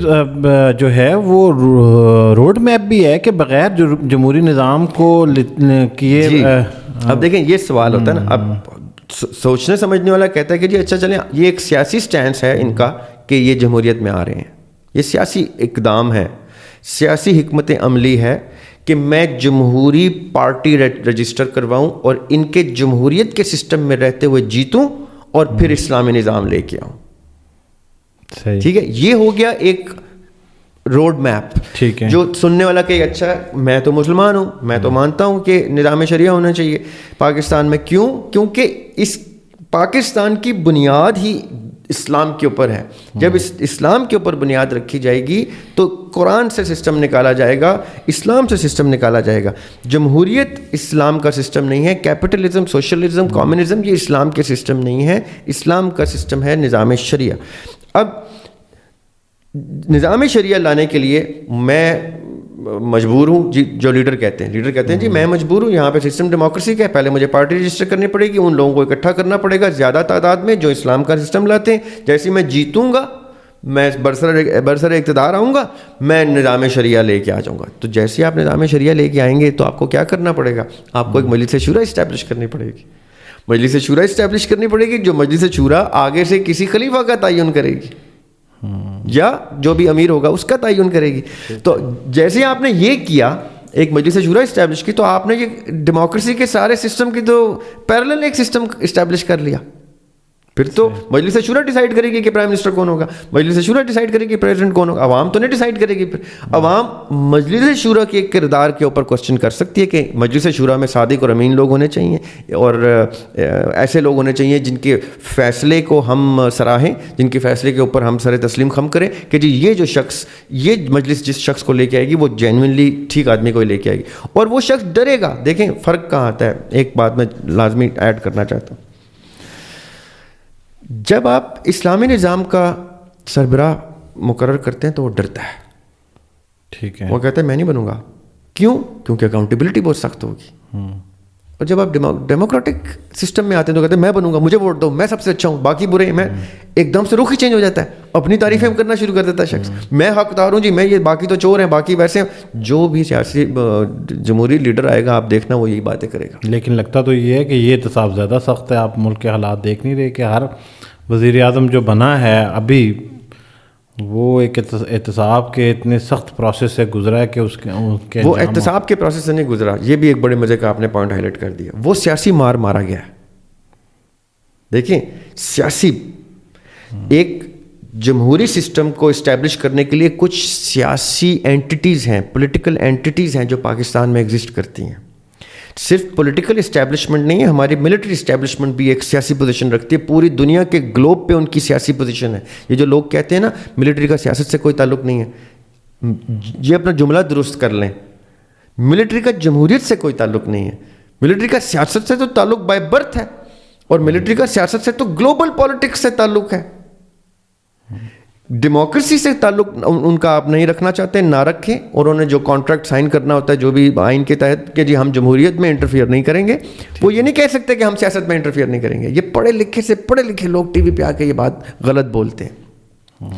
جو ہے وہ روڈ میپ بھی ہے کہ بغیر جمہوری نظام کو کیے؟ اب دیکھیں یہ سوال ہوتا ہے نا, اب سوچنے سمجھنے والا کہتا ہے کہ جی اچھا چلیں, یہ ایک سیاسی سٹینس ہے ان کا کہ یہ جمہوریت میں آ رہے ہیں, یہ سیاسی اقدام ہے, سیاسی حکمت عملی ہے کہ میں جمہوری پارٹی رجسٹر کرواؤں اور ان کے جمہوریت کے سسٹم میں رہتے ہوئے جیتوں اور پھر اسلامی نظام لے کے آؤں. ٹھیک ہے, یہ ہو گیا ایک روڈ میپ. ٹھیک ہے, جو سننے والا کہ اچھا میں تو مسلمان ہوں, میں تو مانتا ہوں کہ نظام شریعہ ہونا چاہیے پاکستان میں. کیوں؟ کیونکہ اس پاکستان کی بنیاد ہی اسلام کے اوپر ہے. جب اسلام کے اوپر بنیاد رکھی جائے گی تو قرآن سے سسٹم نکالا جائے گا, اسلام سے سسٹم نکالا جائے گا. جمہوریت اسلام کا سسٹم نہیں ہے, کیپٹلزم, سوشلزم, کمیونزم یہ اسلام کے سسٹم نہیں ہے. اسلام کا سسٹم ہے نظام شریعہ. اب نظام شریعہ لانے کے لیے میں مجبور ہوں جی, جو لیڈر کہتے ہیں جی میں مجبور ہوں, یہاں پہ سسٹم ڈیموکریسی کا ہے, پہلے مجھے پارٹی رجسٹر کرنی پڑے گی, ان لوگوں کو اکٹھا کرنا پڑے گا زیادہ تعداد میں جو اسلام کا سسٹم لاتے ہیں. جیسے میں جیتوں گا, میں برسر اقتدار آؤں گا, میں نظام شریعہ لے کے آ جاؤں گا. تو جیسے آپ نظام شریعہ لے کے آئیں گے تو آپ کو کیا کرنا پڑے گا, آپ کو ایک مجلس شورا اسٹیبلش کرنی پڑے گی. مجلس شورا اسٹیبلش کرنی پڑے گی, جو مجلس شورا آگے سے کسی خلیفہ کا تعین کرے گی یا جو بھی امیر ہوگا اس کا تعین کرے گی. تو جیسے آپ نے یہ کیا, ایک مجلس شورا اسٹیبلش کی, تو آپ نے یہ ڈیموکریسی کے سارے سسٹم کی تو پیرلل ایک سسٹم اسٹیبلش کر لیا. پھر تو مجلس شورا ڈیسائیڈ کرے گی کہ پرائم منسٹر کون ہوگا, مجلس شورا ڈیسائیڈ کرے گی پریزیڈنٹ کون ہوگا, عوام تو نہیں ڈیسائیڈ کرے گی. پھر عوام مجلس شورا کے کردار کے اوپر کوشچن کر سکتی ہے کہ مجلس شورا میں صادق اور امین لوگ ہونے چاہیے اور ایسے لوگ ہونے چاہیے جن کے فیصلے کو ہم سراہیں, جن کے فیصلے کے اوپر ہم سر تسلیم خم کریں کہ جی یہ جو شخص, یہ مجلس جس شخص کو لے کے آئے گی وہ جینوئنلی ٹھیک آدمی کو لے کے آئے گی, اور وہ شخص ڈرے گا. دیکھیں فرق کہاں آتا ہے, ایک بات میں لازمی ایڈ کرنا چاہتا ہوں. جب آپ اسلامی نظام کا سربراہ مقرر کرتے ہیں تو وہ ڈرتا ہے. ٹھیک ہے, وہ کہتا ہے میں نہیں بنوں گا. کیوں؟ کیونکہ اکاؤنٹیبلٹی بہت سخت ہوگی. اور جب آپ ڈیموکریٹک سسٹم میں آتے ہیں تو کہتے ہیں میں بنوں گا, مجھے ووٹ دو, میں سب سے اچھا ہوں, باقی برے ہیں. میں ایک دم سے رخ ہی چینج ہو جاتا ہے, اپنی تعریفیں کرنا شروع کر دیتا ہے شخص. میں حقدار ہوں جی, میں یہ, باقی تو چور ہیں, باقی ویسے ہیں. جو بھی سیاسی جمہوری لیڈر آئے گا آپ دیکھنا وہ یہی باتیں کرے گا. لیکن لگتا تو یہ ہے کہ یہ احتساب زیادہ سخت ہے. آپ ملک کے حالات دیکھ نہیں رہے کہ ہر وزیر اعظم جو بنا ہے ابھی وہ ایک احتساب کے اتنے سخت پروسیس سے گزرا ہے کہ اس کے وہ احتساب کے پروسیس سے نہیں گزرا. یہ بھی ایک بڑے مزے کا آپ نے پوائنٹ ہائی لائٹ کر دیا. وہ سیاسی مارا گیا ہے. دیکھیں سیاسی ایک جمہوری سسٹم کو اسٹیبلش کرنے کے لیے کچھ سیاسی اینٹیز ہیں, پولیٹیکل اینٹیز ہیں جو پاکستان میں ایگزسٹ کرتی ہیں. صرف پولیٹیکل اسٹیبلشمنٹ نہیں ہے, ہماری ملٹری اسٹیبلشمنٹ بھی ایک سیاسی پوزیشن رکھتی ہے. پوری دنیا کے گلوب پہ ان کی سیاسی پوزیشن ہے. یہ جو لوگ کہتے ہیں نا ملٹری کا سیاست سے کوئی تعلق نہیں ہے, یہ اپنا جملہ درست کر لیں. ملٹری کا جمہوریت سے کوئی تعلق نہیں ہے. ملٹری کا سیاست سے تو تعلق بائی برتھ ہے, اور ملٹری کا سیاست سے تو گلوبل پالیٹکس سے تعلق ہے. ڈیموکریسی سے تعلق ان کا آپ نہیں رکھنا چاہتے, نہ رکھیں. اور انہوں نے جو کانٹریکٹ سائن کرنا ہوتا ہے جو بھی آئین کے تحت کہ جی ہم جمہوریت میں انٹرفیئر نہیں کریں گے, وہ یہ نہیں کہہ سکتے کہ ہم سیاست میں انٹرفیئر نہیں کریں گے. یہ پڑھے لکھے لوگ ٹی وی پہ آ کے یہ بات غلط بولتے ہیں.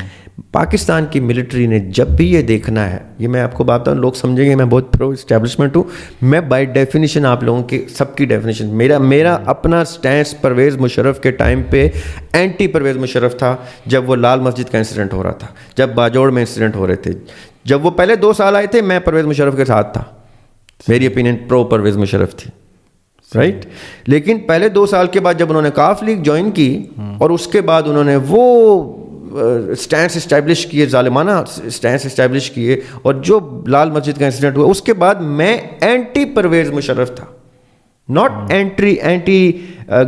پاکستان کی ملٹری نے جب بھی یہ دیکھنا ہے, یہ میں آپ کو بتاؤں, لوگ سمجھیں گے میں بہت پرو اسٹیبلشمنٹ ہوں. میں بائی ڈیفینیشن آپ لوگوں کی سب کی ڈیفینیشن, میرا اپنا سٹینس پرویز مشرف کے ٹائم پہ اینٹی پرویز مشرف تھا. جب وہ لال مسجد کا انسیڈنٹ ہو رہا تھا, جب باجوڑ میں انسیڈنٹ ہو رہے تھے, جب وہ پہلے 2 سال آئے تھے, میں پرویز مشرف کے ساتھ تھا. میری اوپینین پرو پرویز مشرف تھی, رائٹ. لیکن پہلے 2 سال کے بعد جب انہوں نے کاف لیگ جوائن کی اور اس کے بعد انہوں نے وہ سٹینس اسٹیبلش کیے, ظالمانہ سٹینس اسٹیبلش کیے, اور جو لال مسجد کا انسیڈنٹ ہوا اس کے بعد میں اینٹی پرویز مشرف تھا. Not anti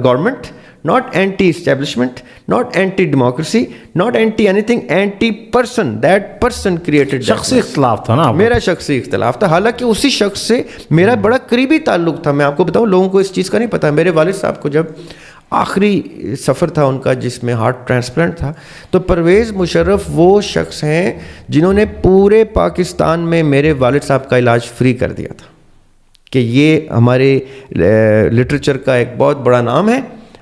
government, not anti establishment, not anti democracy, not anti anything, anti person. That person created. شخصی اختلاف تھا نا, میرا شخصی اختلاف تھا. حالانکہ اسی شخص سے میرا بڑا قریبی تعلق تھا. میں آپ کو بتاؤں, لوگوں کو اس چیز کا نہیں پتا. میرے والد صاحب کو جب آخری سفر تھا ان کا جس میں ہارٹ ٹرانسپلانٹ تھا, تو پرویز مشرف وہ شخص ہیں جنہوں نے پورے پاکستان میں میرے والد صاحب کا علاج فری کر دیا تھا. کہ یہ ہمارے لٹریچر کا ایک بہت بڑا نام ہے.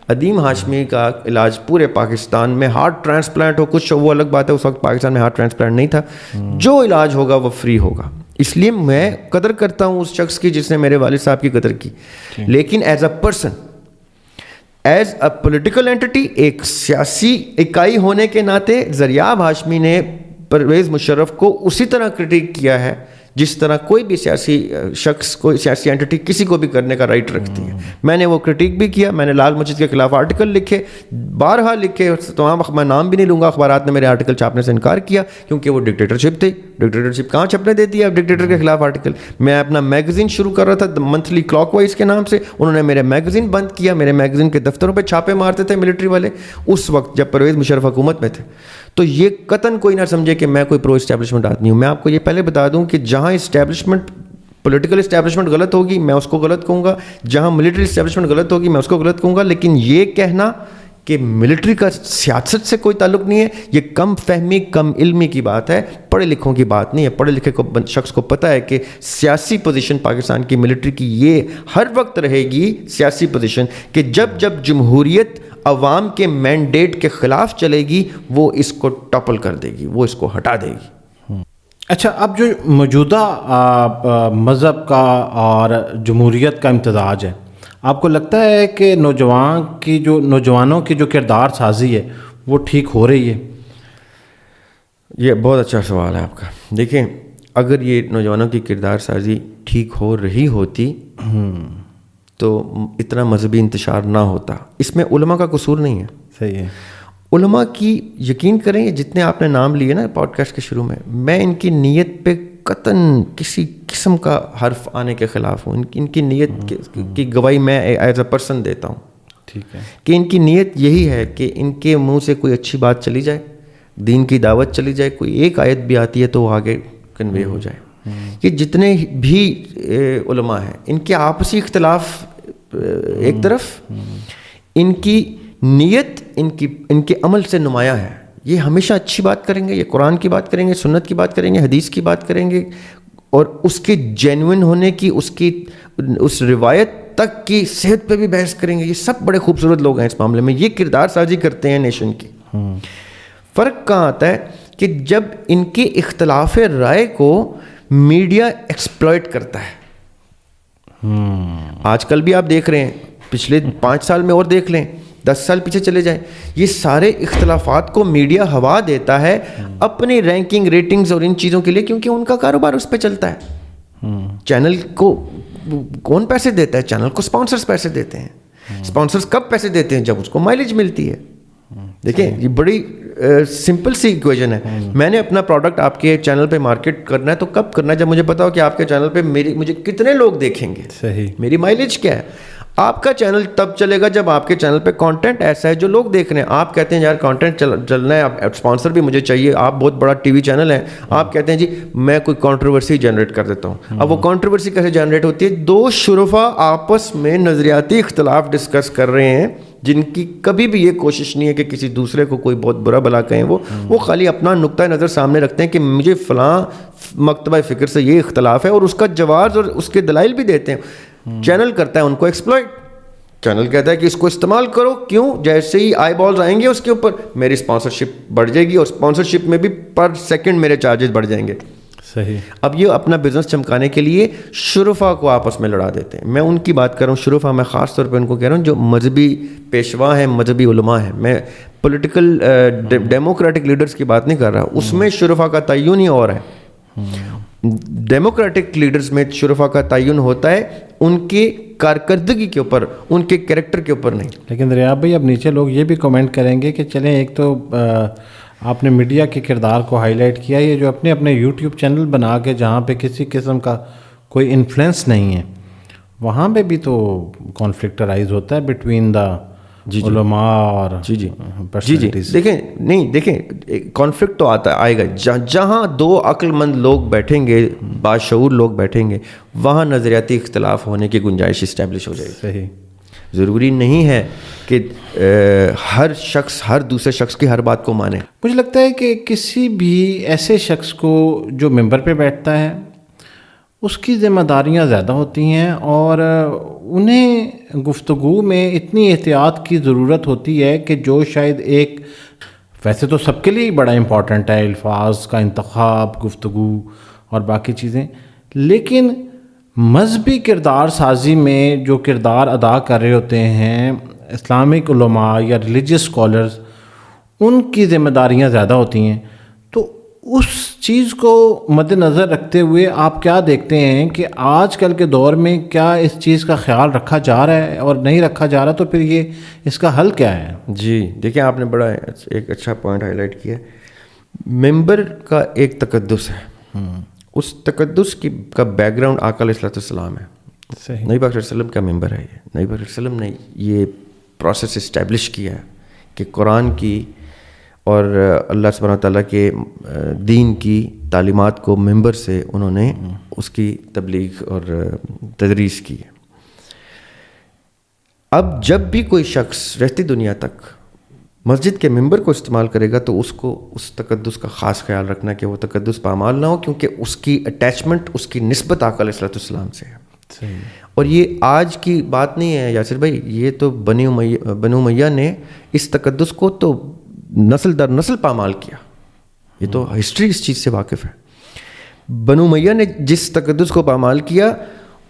عدیم ہاشمی کا علاج پورے پاکستان میں, ہارٹ ٹرانسپلانٹ ہو, کچھ وہ الگ بات ہے, اس وقت پاکستان میں ہارٹ ٹرانسپلانٹ نہیں تھا, جو علاج ہوگا وہ فری ہوگا. اس لیے میں قدر کرتا ہوں اس شخص کی جس نے میرے والد صاحب کی قدر کی. لیکن as a person, as a political entity, ایک سیاسی اکائی ہونے کے ناطے زریاب ہاشمی نے پرویز مشرف کو اسی طرح کرٹیک کیا ہے جس طرح کوئی بھی سیاسی شخص, کوئی سیاسی اینٹی کسی کو بھی کرنے کا رائٹ رکھتی ہے. میں نے وہ کرٹیک بھی کیا. میں نے لال مسجد کے خلاف آرٹیکل لکھے, بارہا لکھے. تمام میں نام بھی نہیں لوں گا, اخبارات نے میرے آرٹیکل چھاپنے سے انکار کیا کیونکہ وہ ڈکٹیٹرشپ تھی. ڈکٹیٹرشپ کہاں چھپنے دیتی ہے اب ڈکٹیٹر کے خلاف آرٹیکل. میں اپنا میگزین شروع کر رہا تھا منتھلی کلاک وائز کے نام سے, انہوں نے میرے میگزین بند کیا. میرے میگزین کے دفتروں پہ چھاپے مارتے تھے ملٹری والے اس وقت جب پرویز مشرف حکومت میں تھے. تو یہ قطعاً کوئی نہ سمجھے کہ میں کوئی پرو اسٹیبلشمنٹ آدمی ہوں. میں آپ کو یہ پہلے بتا دوں کہ جہاں اسٹیبلشمنٹ, پولیٹیکل اسٹیبلشمنٹ غلط ہوگی میں اس کو غلط کہوں گا, جہاں ملٹری اسٹیبلشمنٹ غلط ہوگی میں اس کو غلط کہوں گا. لیکن یہ کہنا کہ ملٹری کا سیاست سے کوئی تعلق نہیں ہے, یہ کم فہمی, کم علمی کی بات ہے, پڑھے لکھوں کی بات نہیں ہے. پڑھے لکھے کو شخص کو پتہ ہے کہ سیاسی پوزیشن پاکستان کی ملٹری کی یہ ہر وقت رہے گی سیاسی پوزیشن کہ جب جمہوریت عوام کے مینڈیٹ کے خلاف چلے گی وہ اس کو ٹاپل کر دے گی, وہ اس کو ہٹا دے گی. اچھا, اب جو موجودہ مذہب کا اور جمہوریت کا امتزاج ہے, آپ کو لگتا ہے کہ نوجوانوں کی جو کردار سازی ہے وہ ٹھیک ہو رہی ہے؟ یہ بہت اچھا سوال ہے آپ کا. دیکھیں, اگر یہ نوجوانوں کی کردار سازی ٹھیک ہو رہی ہوتی تو اتنا مذہبی انتشار نہ ہوتا. اس میں علماء کا قصور نہیں ہے. صحیح ہے. علماء کی یقین کریں, جتنے آپ نے نام لیے نا پوڈ کاسٹ کے شروع میں ان کی نیت پہ قطعاً کسی قسم کا حرف آنے کے خلاف ہوں. ان کی نیت کی گواہی میں ایز اے پرسن دیتا ہوں. ٹھیک ہے. کہ ان کی نیت یہی ہے کہ ان کے منہ سے کوئی اچھی بات چلی جائے, دین کی دعوت چلی جائے, کوئی ایک آیت بھی آتی ہے تو وہ آگے کنوے ہو جائے. یہ جتنے بھی علماء ہیں ان کے آپسی اختلاف ایک طرف, ان کی نیت ان کے عمل سے نمایاں ہے. یہ ہمیشہ اچھی بات کریں گے, یہ قرآن کی بات کریں گے, سنت کی بات کریں گے, حدیث کی بات کریں گے, اور اس کے جینوئن ہونے کی, اس روایت تک کی صحت پہ بھی بحث کریں گے. یہ سب بڑے خوبصورت لوگ ہیں اس معاملے میں, یہ کردار سازی کرتے ہیں نیشن کی. فرق کہاں آتا ہے کہ جب ان کے اختلاف رائے کو میڈیا ایکسپلائٹ کرتا ہے. آج کل بھی آپ دیکھ رہے ہیں, پچھلے 5 سال میں اور دیکھ لیں, 10 سال پیچھے چلے جائیں, یہ سارے اختلافات کو میڈیا ہوا دیتا ہے اپنی رینکنگ, ریٹنگز اور ان چیزوں کے لیے, کیونکہ ان کا کاروبار اس پہ چلتا ہے. چینل کو کون پیسے دیتا ہے؟ چینل کو اسپانسرز پیسے دیتے ہیں. اسپانسرز کب پیسے دیتے ہیں؟ جب اس کو مائلیج ملتی ہے. دیکھیں یہ بڑی سمپل سی ایکویشن ہے. میں نے اپنا پروڈکٹ آپ کے چینل پہ مارکیٹ کرنا ہے تو کب کرنا ہے؟ جب مجھے پتا ہو کہ آپ کے چینل پہ مجھے کتنے لوگ دیکھیں گے, صحیح, میری مائلیج کیا ہے. آپ کا چینل تب چلے گا جب آپ کے چینل پہ کانٹینٹ ایسا ہے جو لوگ دیکھ رہے ہیں. آپ کہتے ہیں یار کانٹینٹ چلنا ہے, اسپانسر بھی مجھے چاہیے, آپ بہت بڑا ٹی وی چینل ہے, آپ کہتے ہیں جی میں کوئی کنٹروورسی جنریٹ کر دیتا ہوں. اب وہ کنٹروورسی کیسے جنریٹ ہوتی ہے؟ 2 شرفا آپس میں نظریاتی اختلاف ڈسکس کر رہے ہیں جن کی کبھی بھی یہ کوشش نہیں ہے کہ کسی دوسرے کو کوئی بہت برا بلا کہیں. وہ خالی اپنا نقطۂ نظر سامنے رکھتے ہیں کہ مجھے فلاں مکتبہ فکر سے یہ اختلاف ہے, اور اس کا جواز اور اس کے دلائل بھی دیتے ہیں. چینل کرتا ہے ان کو ایکسپلائٹ. چینل کہتا ہے کہ اس کو استعمال کرو. کیوں؟ جیسے ہی آئی بالز آئیں گے اس کے اوپر, میری اسپانسرشپ بڑھ جائے گی, اور اسپانسرشپ میں بھی پر سیکنڈ میرے چارجز بڑھ جائیں گے. صحیح. اب یہ اپنا بزنس چمکانے کے لیے شرفا کو آپس میں لڑا دیتے ہیں. میں ان کی بات کر رہا ہوں, شرفا, میں خاص طور پہ ان کو کہہ رہا ہوں جو مذہبی پیشوا ہیں, مذہبی علماء ہیں. میں پولیٹیکل ڈیموکریٹک لیڈرز کی بات نہیں کر رہا, اس میں شرفا کا تعین ہی اور ہے. ڈیموکریٹک لیڈرز میں شرفا کا تعین ہوتا ہے ان کی کارکردگی کے اوپر, ان کے کریکٹر کے اوپر نہیں. لیکن ریاض بھائی اب نیچے لوگ یہ بھی کمنٹ کریں گے کہ چلیں ایک تو آپ نے میڈیا کے کردار کو ہائی لائٹ کیا, یہ جو اپنے یوٹیوب چینل بنا کے جہاں پہ کسی قسم کا کوئی انفلوئنس نہیں ہے, وہاں پہ بھی تو کانفلکٹ رائز ہوتا ہے بٹوین دا علماء اور پرسنالٹیز. دیکھیں کانفلکٹ تو آئے گا. جہاں 2 عقل مند لوگ بیٹھیں گے, باشعور لوگ بیٹھیں گے, وہاں نظریاتی اختلاف ہونے کی گنجائش اسٹیبلش ہو جائے گی. صحیح. ضروری نہیں ہے کہ ہر شخص ہر دوسرے شخص کی ہر بات کو مانے. مجھے لگتا ہے کہ کسی بھی ایسے شخص کو جو ممبر پہ بیٹھتا ہے اس کی ذمہ داریاں زیادہ ہوتی ہیں, اور انہیں گفتگو میں اتنی احتیاط کی ضرورت ہوتی ہے کہ جو شاید ایک, ویسے تو سب کے لیے بڑا امپورٹنٹ ہے الفاظ کا انتخاب, گفتگو اور باقی چیزیں, لیکن مذہبی کردار سازی میں جو کردار ادا کر رہے ہوتے ہیں اسلامک علماء یا ریلیجیس اسکالرز, ان کی ذمہ داریاں زیادہ ہوتی ہیں. تو اس چیز کو مد نظر رکھتے ہوئے آپ کیا دیکھتے ہیں کہ آج کل کے دور میں کیا اس چیز کا خیال رکھا جا رہا ہے, اور نہیں رکھا جا رہا تو پھر یہ اس کا حل کیا ہے؟ جی دیکھیں, آپ نے بڑا ایک اچھا پوائنٹ ہائی لائٹ کیا. ممبر کا ایک تقدس ہے, اس تقدس کا بیک گراؤنڈ آقا علیہ السلام ہے. صحیح. نبی پاک صلی اللہ علیہ وسلم کا ممبر ہے. نبی پاک صلی اللہ علیہ وسلم نے یہ پروسیس اسٹیبلش کیا ہے کہ قرآن کی اور اللہ سبحانہ تعالیٰ کے دین کی تعلیمات کو ممبر سے انہوں نے اس کی تبلیغ اور تدریس کی ہے. اب جب بھی کوئی شخص رہتی دنیا تک مسجد کے ممبر کو استعمال کرے گا تو اس کو اس تقدس کا خاص خیال رکھنا کہ وہ تقدس پامال نہ ہو, کیونکہ اس کی اٹیچمنٹ, اس کی نسبت آقا علیہ السلام سے ہے. اور یہ آج کی بات نہیں ہے یاسر بھائی, یہ تو بنو امیہ نے اس تقدس کو تو نسل در نسل پامال کیا. یہ تو ہسٹری اس چیز سے واقف ہے. بنو امیہ نے جس تقدس کو پامال کیا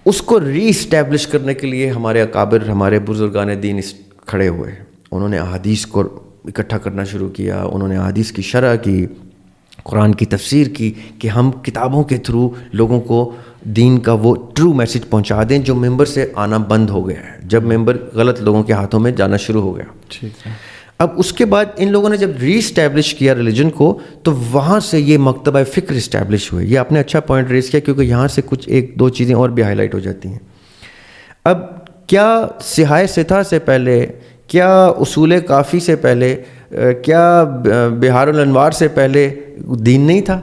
اس کو ری اسٹیبلش کرنے کے لیے ہمارے اکابر, ہمارے بزرگان دین کھڑے ہوئے. انہوں نے احادیث کو اکٹھا کرنا شروع کیا, انہوں نے احادیث کی شرح کی, قرآن کی تفسیر کی کہ ہم کتابوں کے تھرو لوگوں کو دین کا وہ ٹرو میسج پہنچا دیں جو ممبر سے آنا بند ہو گیا ہے, جب ممبر غلط لوگوں کے ہاتھوں میں جانا شروع ہو گیا. ٹھیک ہے. اب اس کے بعد ان لوگوں نے جب ری اسٹیبلش کیا ریلیجن کو تو وہاں سے یہ مکتبہ فکر اسٹیبلش ہوئے. یہ آپ نے اچھا پوائنٹ ریز کیا, کیونکہ یہاں سے کچھ 1-2 چیزیں اور بھی ہائی لائٹ ہو جاتی ہیں. اب کیا سہائے ستھا سے پہلے, کیا اصول کافی سے پہلے, کیا بہار الانوار سے پہلے دین نہیں تھا؟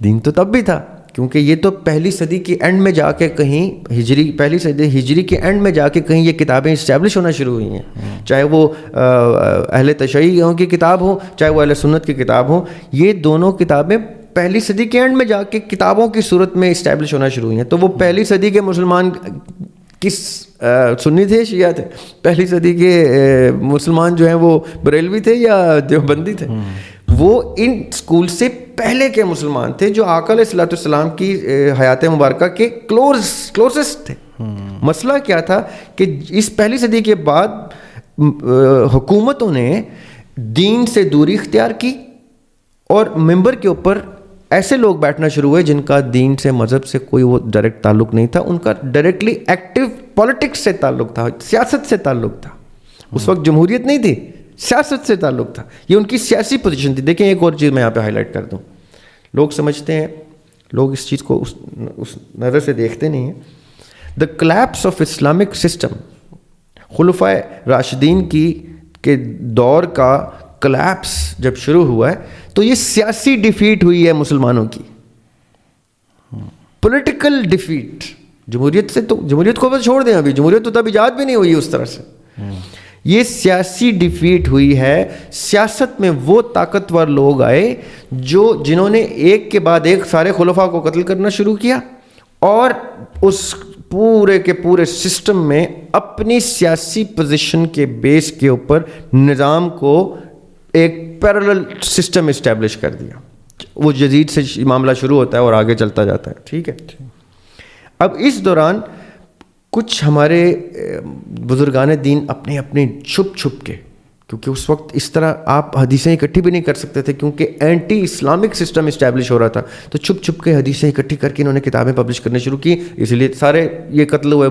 دین تو تب بھی تھا, کیونکہ یہ تو پہلی صدی کی اینڈ میں جا کے کہیں پہلی صدی ہجری کے اینڈ میں جا کے کہیں یہ کتابیں اسٹیبلش ہونا شروع ہوئی ہیں. چاہے وہ اہل تشیعوں کی کتاب ہو, چاہے وہ اہل سنت کی کتاب ہو, یہ دونوں کتابیں پہلی صدی کے اینڈ میں جا کے کتابوں کی صورت میں اسٹیبلش ہونا شروع ہوئی ہیں. تو وہ پہلی صدی کے مسلمان کس سنی تھے شیعہ تھے؟ پہلی صدی کے مسلمان جو ہیں وہ بریلوی تھے یا دیوبندی تھے؟ وہ ان اسکول سے پہلے کے مسلمان تھے جو آقا علیہ الصلوۃ والسلام کی حیات مبارکہ کے کلوزسٹ تھے. مسئلہ کیا تھا کہ اس پہلی صدی کے بعد حکومتوں نے دین سے دوری اختیار کی اور ممبر کے اوپر ایسے لوگ بیٹھنا شروع ہوئے جن کا دین سے مذہب سے کوئی وہ ڈائریکٹ تعلق نہیں تھا. ان کا ڈائریکٹلی ایکٹیو پولیٹکس سے تعلق تھا, سیاست سے تعلق تھا. اس وقت جمہوریت نہیں تھی, سیاست سے تعلق تھا. یہ ان کی سیاسی پوزیشن تھی. دیکھیں ایک اور چیز میں یہاں پہ ہائی لائٹ کر دوں. لوگ سمجھتے ہیں, لوگ اس چیز کو اس نظر سے دیکھتے نہیں ہیں. The collapse of Islamic system, خلفائے راشدین کے دور کا کلیپس جب شروع ہوا ہے تو یہ سیاسی ڈیفیٹ ہوئی ہے مسلمانوں کی, پولیٹیکل ڈیفیٹ. جمہوریت کو بس چھوڑ دیں, ابھی جمہوریت تو تب ایجاد بھی نہیں ہوئی اس طرح سے. یہ سیاسی ڈیفیٹ ہوئی ہے. سیاست میں وہ طاقتور لوگ آئے جنہوں نے ایک کے بعد ایک سارے خلفاء کو قتل کرنا شروع کیا اور اس پورے کے پورے سسٹم میں اپنی سیاسی پوزیشن کے بیس کے اوپر نظام کو ایک پیرلل سسٹم اسٹیبلش کر دیا. وہ جدید سے معاملہ شروع ہوتا ہے اور آگے چلتا جاتا ہے. ٹھیک ہے. اب اس دوران کچھ ہمارے بزرگان دین اپنے چھپ کے, کیونکہ اس وقت اس طرح آپ حدیثیں اکٹھی بھی نہیں کر سکتے تھے کیونکہ اینٹی اسلامک سسٹم اسٹیبلش ہو رہا تھا, تو چھپ کے حدیثیں اکٹھی کر کے انہوں نے کتابیں پبلش کرنے شروع کی. اس لیے سارے یہ قتل ہوئے,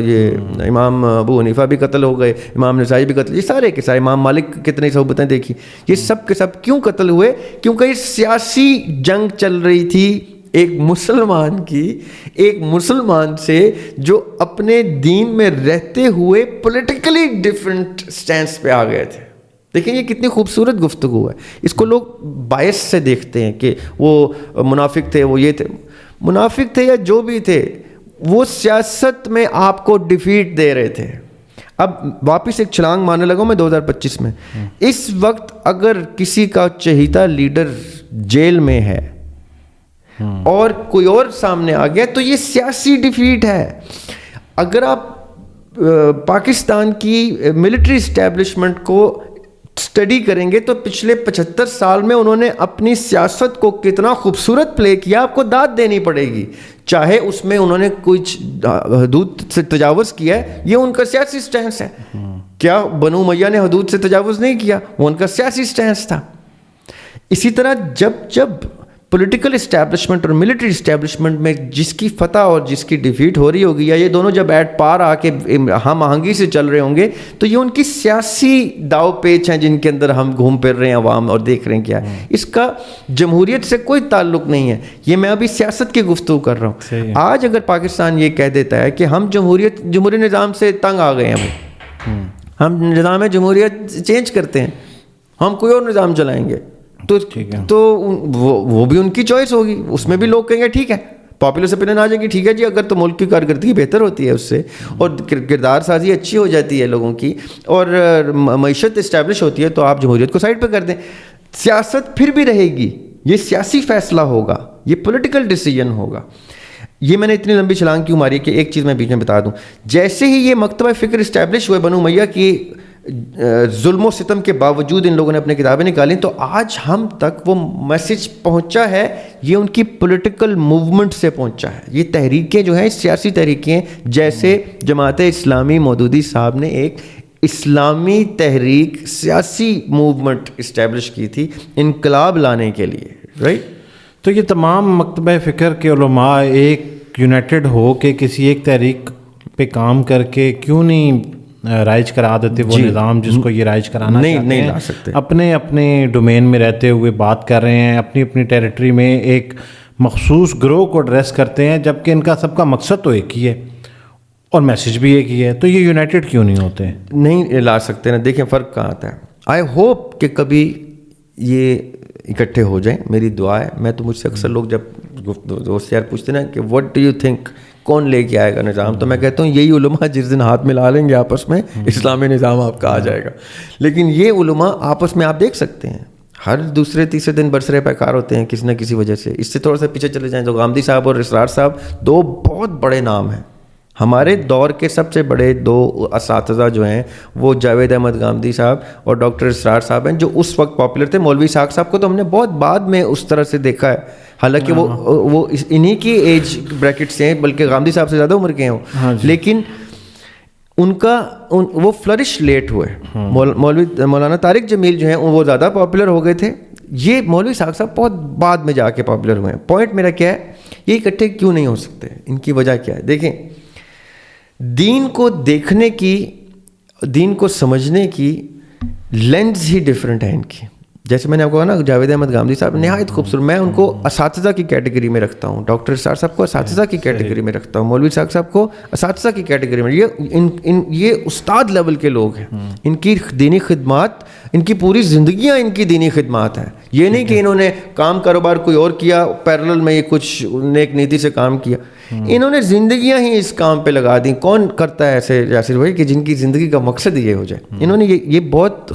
یہ امام ابو حنیفہ بھی قتل ہو گئے, امام نسائی بھی قتل, یہ سارے کے سارے, امام مالک کتنی صحبتیں دیکھی, یہ سب کے سب کیوں قتل ہوئے؟ کیونکہ یہ سیاسی جنگ چل رہی تھی ایک مسلمان سے جو اپنے دین میں رہتے ہوئے پولیٹیکلی ڈفرینٹ سٹینس پہ آ گئے تھے. دیکھیں یہ کتنی خوبصورت گفتگو ہے. اس کو لوگ باعث سے دیکھتے ہیں کہ وہ منافق تھے, وہ یہ تھے. منافق تھے یا جو بھی تھے, وہ سیاست میں آپ کو ڈیفیٹ دے رہے تھے. اب واپس ایک چھلانگ مارنے لگا میں 2025 میں. اس وقت اگر کسی کا چہیتا لیڈر جیل میں ہے اور کوئی اور سامنے آ گیا تو یہ سیاسی ڈیفیٹ ہے. اگر آپ پاکستان کی ملٹری اسٹیبلشمنٹ کو اسٹڈی کریں گے تو پچھلے 75 سال میں انہوں نے اپنی سیاست کو کتنا خوبصورت پلے کیا, آپ کو داد دینی پڑے گی. چاہے اس میں انہوں نے کچھ حدود سے تجاوز کیا ہے, یہ ان کا سیاسی سٹینس ہے. کیا بنو امیہ نے حدود سے تجاوز نہیں کیا؟ وہ ان کا سیاسی سٹینس تھا. اسی طرح جب پولیٹیکل اسٹیبلشمنٹ اور ملٹری اسٹیبلشمنٹ میں جس کی فتح اور جس کی ڈیفیٹ ہو رہی ہوگی, یا یہ دونوں جب ایٹ پار آ کے ہم آہنگی سے چل رہے ہوں گے, تو یہ ان کی سیاسی داؤ پیچ ہیں جن کے اندر ہم گھوم پھر رہے ہیں عوام اور دیکھ رہے ہیں کیا ہے. اس کا جمہوریت سے کوئی تعلق نہیں ہے. یہ میں ابھی سیاست کی گفتگو کر رہا ہوں. آج اگر پاکستان یہ کہہ دیتا ہے کہ ہم جمہوری نظام سے تنگ آ گئے ہیں, ہم نظام جمہوریت چینج کرتے ہیں, ہم کوئی اور نظام چلائیں گے, تو وہ بھی ان کی چوائس ہوگی. اس میں بھی لوگ کہیں گے ٹھیک ہے, پاپولر اوپینین آ جائیں گی, ٹھیک ہے جی, اگر تو ملک کی کارکردگی بہتر ہوتی ہے اس سے اور کردار سازی اچھی ہو جاتی ہے لوگوں کی اور معیشت اسٹیبلش ہوتی ہے, تو آپ جمہوریت کو سائڈ پہ کر دیں. سیاست پھر بھی رہے گی, یہ سیاسی فیصلہ ہوگا, یہ پولیٹیکل ڈیسیجن ہوگا. یہ میں نے اتنی لمبی چھلانگ کیوں ماری کہ ایک چیز میں بیچ میں بتا دوں. جیسے ہی یہ مکتبہ فکر اسٹیبلش ہوئے بنو امیہ کی ظلم و ستم کے باوجود ان لوگوں نے اپنی کتابیں نکالیں, تو آج ہم تک وہ میسج پہنچا ہے, یہ ان کی پولیٹیکل موومنٹ سے پہنچا ہے. یہ تحریکیں جو ہیں سیاسی تحریکیں, جیسے جماعت اسلامی مودودی صاحب نے ایک اسلامی تحریک سیاسی موومنٹ اسٹیبلش کی تھی انقلاب لانے کے لیے, رائٹ. تو یہ تمام مکتبہ فکر کے علماء ایک یونائٹڈ ہو کے کسی ایک تحریک پہ کام کر کے کیوں نہیں رائج کرا دیتے وہ نظام جس کو یہ رائج کرانا نہیں لا سکتے؟ اپنے ڈومین میں رہتے ہوئے بات کر رہے ہیں, اپنی ٹیریٹری میں ایک مخصوص گروہ کو ایڈریس کرتے ہیں, جبکہ ان کا سب کا مقصد تو ایک ہی ہے اور میسج بھی ایک ہی ہے. تو یہ یونائٹڈ کیوں نہیں ہوتے؟ نہیں لا سکتے نا. دیکھیں فرق کہاں آتا ہے. آئی ہوپ کہ کبھی یہ اکٹھے ہو جائیں, میری دعا ہے. میں تو مجھ سے اکثر لوگ جب دوست یار پوچھتے نا کہ واٹ ڈو یو تھنک, کون لے کے آئے گا نظام, تو میں کہتا ہوں یہی علماء جس دن ہاتھ ملا لیں گے آپس میں, اسلامی نظام آپ کا آ جائے گا. لیکن یہ علماء آپس میں آپ دیکھ سکتے ہیں, ہر دوسرے تیسرے دن برسرے پیکار ہوتے ہیں کسی نہ کسی وجہ سے. اس سے تھوڑا سا پیچھے چلے جائیں تو غامدی صاحب اور اسرار صاحب 2 بہت بڑے نام ہیں. ہمارے دور کے سب سے بڑے 2 اساتذہ جو ہیں وہ جاوید احمد غامدی صاحب اور ڈاکٹر اسرار صاحب ہیں, جو اس وقت پاپولر تھے. مولوی اسحاق صاحب کو تو ہم نے بہت بعد میں اس طرح سے دیکھا ہے, حالانکہ وہ انہی کی ایج بریکٹ سے ہیں, بلکہ غامدی صاحب سے زیادہ عمر کے ہیں, لیکن ان کا وہ فلرش لیٹ ہوئے. مولانا طارق جمیل جو ہیں وہ زیادہ پاپولر ہو گئے تھے, یہ مولوی اسحاق صاحب بہت بعد میں جا کے پاپولر ہوئے ہیں. پوائنٹ میرا کیا ہے, یہ اکٹھے کیوں نہیں ہو سکتے, ان کی وجہ کیا ہے؟ دیکھیں, دین کو دیکھنے کی, دین کو سمجھنے کی لینز ہی ڈفرینٹ ہے ان کی. جیسے میں نے آپ کو کہا نا, جاوید احمد غامدی صاحب نہایت خوبصورت, میں ان کو اساتذہ کی کیٹیگری میں رکھتا ہوں, ڈاکٹر اسرار صاحب کو اساتذہ کی کیٹیگری میں رکھتا ہوں, مولوی اسحاق صاحب کو اساتذہ کی کیٹیگری میں. یہ استاد لیول کے لوگ ہیں. ان کی دینی خدمات, ان کی پوری زندگیاں ان کی دینی خدمات ہیں. یہ نہیں کہ انہوں نے کام کاروبار کوئی اور کیا, پیرلل میں یہ کچھ نیک نیتی سے کام کیا, انہوں نے زندگیاں ہی اس کام پہ لگا دیں. کون کرتا ہے ایسے یاسر بھائی کہ جن کی زندگی کا مقصد یہ ہو جائے؟ انہوں نے یہ بہت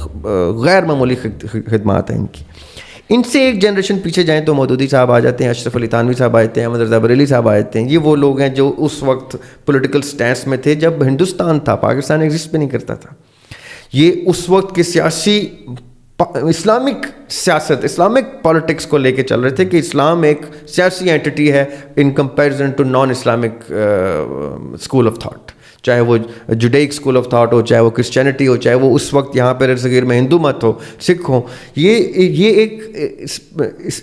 غیر معمولی خدمات ہیں ان کی. ان سے ایک جنریشن پیچھے جائیں تو مودودی صاحب آ جاتے ہیں, اشرف علی تھانوی صاحب آتے ہیں, احمد رضا بریلوی صاحب آتے ہیں. یہ وہ لوگ ہیں جو اس وقت پولیٹیکل سٹینس میں تھے جب ہندوستان تھا, پاکستان ایگزسٹ بھی نہیں کرتا تھا. یہ اس وقت کے سیاسی اسلامک سیاست, اسلامک پالیٹکس کو لے کے چل رہے تھے کہ اسلام ایک سیاسی اینٹی ہے in comparison to non Islamic school of thought, چاہے وہ جوڈیک اسکول آف تھاٹ ہو, چاہے وہ کرسچینٹی ہو, چاہے وہ اس وقت یہاں پہ صغیر میں ہندو مت ہو, سکھ ہو. یہ ایک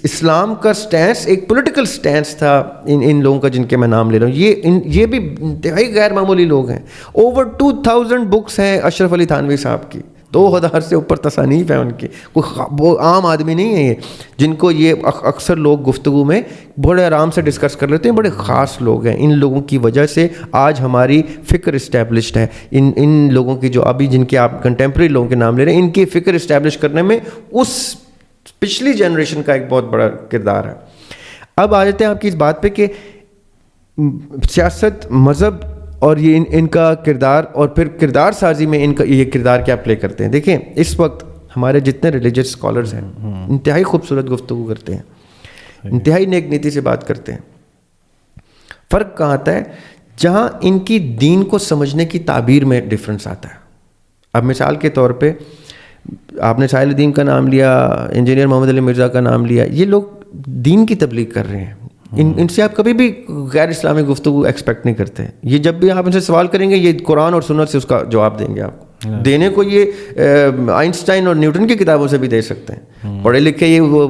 اسلام کا سٹینس, ایک پولیٹیکل سٹینس تھا ان لوگوں کا جن کے میں نام لے رہا ہوں. یہ بھی انتہائی غیر معمولی لوگ ہیں. اوور 2000 بکس ہیں اشرف علی تھانوی صاحب کی, 2000 سے اوپر تصانیف ہیں ان کی. وہ عام آدمی نہیں ہے یہ, جن کو یہ اکثر لوگ گفتگو میں بڑے آرام سے ڈسکس کر لیتے ہیں. بڑے خاص لوگ ہیں. ان لوگوں کی وجہ سے آج ہماری فکر اسٹیبلشڈ ہے. ان لوگوں کی جو ابھی جن کے آپ کنٹمپریری لوگوں کے نام لے رہے ہیں, ان کی فکر اسٹیبلش کرنے میں اس پچھلی جنریشن کا ایک بہت بڑا کردار ہے. اب آ جاتے ہیں آپ کی اس بات پہ کہ سیاست, مذہب اور یہ ان کا کردار, اور پھر کردار سازی میں ان کا یہ کردار کیا پلے کرتے ہیں. دیکھیں, اس وقت ہمارے جتنے ریلیجس اسکالرز ہیں انتہائی خوبصورت گفتگو کرتے ہیں, انتہائی نیک نیتی سے بات کرتے ہیں. فرق کہاں آتا ہے؟ جہاں ان کی دین کو سمجھنے کی تعبیر میں ڈفرینس آتا ہے. اب مثال کے طور پہ آپ نے ساحل الدین کا نام لیا, انجینئر محمد علی مرزا کا نام لیا. یہ لوگ دین کی تبلیغ کر رہے ہیں. ان سے آپ کبھی بھی غیر اسلامی گفتگو ایکسپیکٹ نہیں کرتے. یہ جب بھی آپ ان سے سوال کریں گے یہ قرآن اور سنت سے اس کا جواب دیں گے. آپ کو دینے کو یہ آئنسٹائن اور نیوٹن کی کتابوں سے بھی دے سکتے ہیں. پڑھے لکھے یہ وہ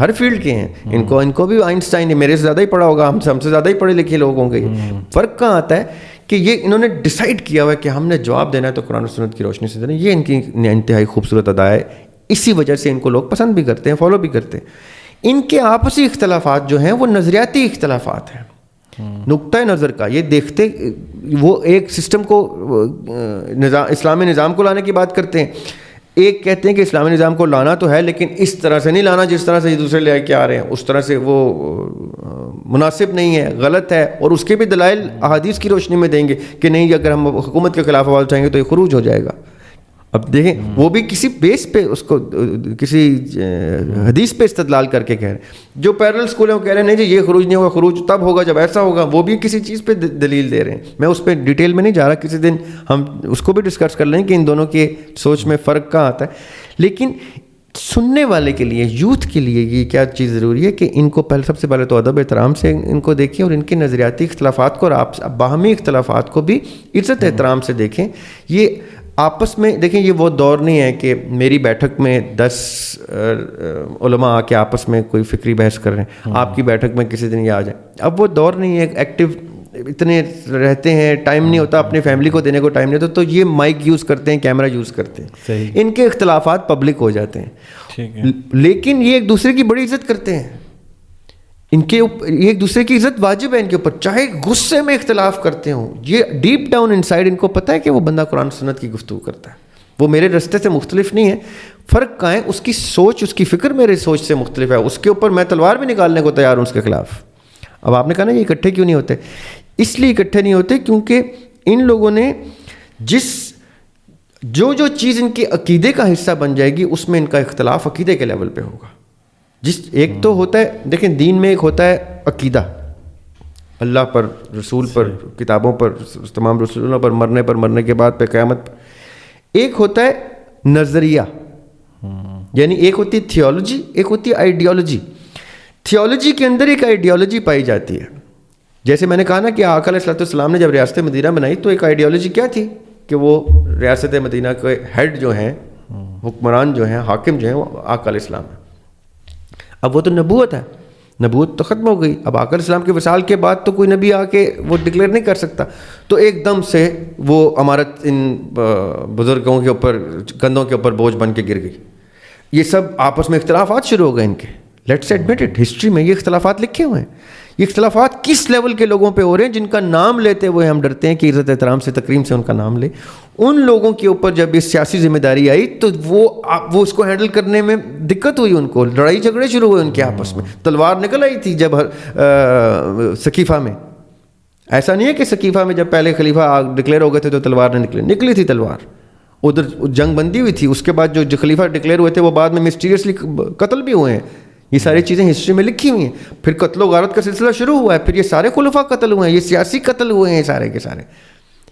ہر فیلڈ کے ہیں. ان کو بھی آئنسٹائن میرے سے زیادہ ہی پڑھا ہوگا, ہم سے زیادہ ہی پڑھے لکھے لوگ ہوں گے. فرق کہاں آتا ہے کہ یہ انہوں نے ڈیسائیڈ کیا ہوا ہے کہ ہم نے جواب دینا ہے تو قرآن و سنت کی روشنی سے دینا. یہ ان کی انتہائی خوبصورت ادا ہے. اسی وجہ سے ان کو لوگ پسند بھی کرتے ہیں, فالو بھی کرتے ہیں. ان کے آپسی اختلافات جو ہیں وہ نظریاتی اختلافات ہیں, نقطۂ نظر کا. یہ دیکھتے وہ ایک سسٹم کو, اسلامی نظام کو لانے کی بات کرتے ہیں. ایک کہتے ہیں کہ اسلامی نظام کو لانا تو ہے لیکن اس طرح سے نہیں لانا جس طرح سے یہ دوسرے لے کے آ رہے ہیں. اس طرح سے وہ مناسب نہیں ہے, غلط ہے. اور اس کے بھی دلائل احادیث کی روشنی میں دیں گے کہ نہیں, اگر ہم حکومت کے خلاف آواز اٹھائیں گے تو یہ خروج ہو جائے گا. اب دیکھیں, وہ بھی کسی بیس پہ اس کو کسی حدیث پہ استدلال کر کے کہہ رہے ہیں. جو پیرل اسکول ہیں وہ کہہ رہے ہیں نہیں جی یہ خروج نہیں ہوگا, خروج تب ہوگا جب ایسا ہوگا. وہ بھی کسی چیز پہ دلیل دے رہے ہیں. میں اس پہ ڈیٹیل میں نہیں جا رہا, کسی دن ہم اس کو بھی ڈسکس کر لیں کہ ان دونوں کے سوچ میں فرق کہاں آتا ہے. لیکن سننے والے کے لیے, یوتھ کے لیے یہ کیا چیز ضروری ہے کہ ان کو سب سے پہلے تو ادب احترام سے ان کو دیکھیں, اور ان کے نظریاتی اختلافات کو اور باہمی اختلافات کو بھی عزت احترام سے دیکھیں. یہ آپس میں دیکھیں, یہ وہ دور نہیں ہے کہ میری بیٹھک میں 10 علماء آ کے آپس میں کوئی فکری بحث کر رہے ہیں, آپ کی بیٹھک میں کسی دن یہ آ جائیں. اب وہ دور نہیں ہے. ایکٹیو اتنے رہتے ہیں, ٹائم نہیں ہوتا, اپنی فیملی کو دینے کو ٹائم نہیں ہوتا, تو یہ مائک یوز کرتے ہیں, کیمرہ یوز کرتے ہیں. ان کے اختلافات پبلک ہو جاتے ہیں, لیکن یہ ایک دوسرے کی بڑی عزت کرتے ہیں. ان کے ایک دوسرے کی عزت واجب ہے ان کے اوپر, چاہے غصے میں اختلاف کرتے ہوں. یہ ڈیپ ڈاؤن ان سائڈ ان کو پتہ ہے کہ وہ بندہ قرآن سنت کی گفتگو کرتا ہے, وہ میرے رستے سے مختلف نہیں ہے. فرق کہاں ہے؟ اس کی سوچ, اس کی فکر میرے سوچ سے مختلف ہے. اس کے اوپر میں تلوار بھی نکالنے کو تیار ہوں اس کے خلاف. اب آپ نے کہا نا یہ اکٹھے کیوں نہیں ہوتے؟ اس لیے اکٹھے نہیں ہوتے کیونکہ ان لوگوں نے جس جو چیز ان کے عقیدے کا حصہ بن جائے گی اس میں ان کا اختلاف عقیدے کے لیول پہ ہوگا. ایک تو ہوتا ہے دیکھیں دین میں، ایک ہوتا ہے عقیدہ اللہ پر، رسول پر، کتابوں پر، تمام رسولوں پر، مرنے کے بعد پہ قیامت پر. ایک ہوتا ہے نظریہ، یعنی ایک ہوتی ہے تھیولوجی، ایک ہوتی ہے آئیڈیالوجی. تھیولوجی کے اندر ایک آئیڈیالوجی پائی جاتی ہے. جیسے میں نے کہا نا کہ آقا علیہ السلام نے جب ریاست مدینہ بنائی تو ایک آئیڈیالوجی کیا تھی کہ وہ ریاست مدینہ کے ہیڈ جو ہیں، حکمران جو ہیں، حاکم جو ہیں، وہ آقا علیہ السلام ہیں. اب وہ تو نبوت ہے، نبوت تو ختم ہو گئی. اب آقا علیہ السلام کے وصال کے بعد تو کوئی نبی آ کے وہ ڈکلیئر نہیں کر سکتا. تو ایک دم سے وہ امارت ان بزرگوں کے اوپر، کندھوں کے اوپر بوجھ بن کے گر گئی. یہ سب آپس میں اختلافات شروع ہو گئے ان کے. لیٹس ایڈمٹ اٹ، ہسٹری میں یہ اختلافات لکھے ہوئے ہیں. یہ اختلافات کس لیول کے لوگوں پہ ہو رہے ہیں جن کا نام لیتے ہوئے ہم ڈرتے ہیں کہ عزت احترام سے، تکریم سے ان کا نام لے. ان لوگوں کے اوپر جب یہ سیاسی ذمہ داری آئی تو وہ اس کو ہینڈل کرنے میں دقت ہوئی. ان کو لڑائی جھگڑے شروع ہوئے ان کے آپس میں. تلوار نکل آئی تھی جب سقیفہ میں. ایسا نہیں ہے کہ سقیفہ میں جب پہلے خلیفہ ڈکلیئر ہو گئے تھے تو تلوار نہ نکلی تھی تلوار. ادھر جنگ بندی ہوئی تھی. اس کے بعد جو خلیفہ ڈکلیئر ہوئے تھے وہ بعد میں مسٹیریسلی قتل بھی ہوئے ہیں. یہ ساری چیزیں ہسٹری میں لکھی ہوئی ہیں. پھر قتل و غارت کا سلسلہ شروع ہوا ہے. پھر یہ سارے خلفاء قتل ہوئے ہیں، یہ سیاسی قتل ہوئے ہیں سارے کے سارے.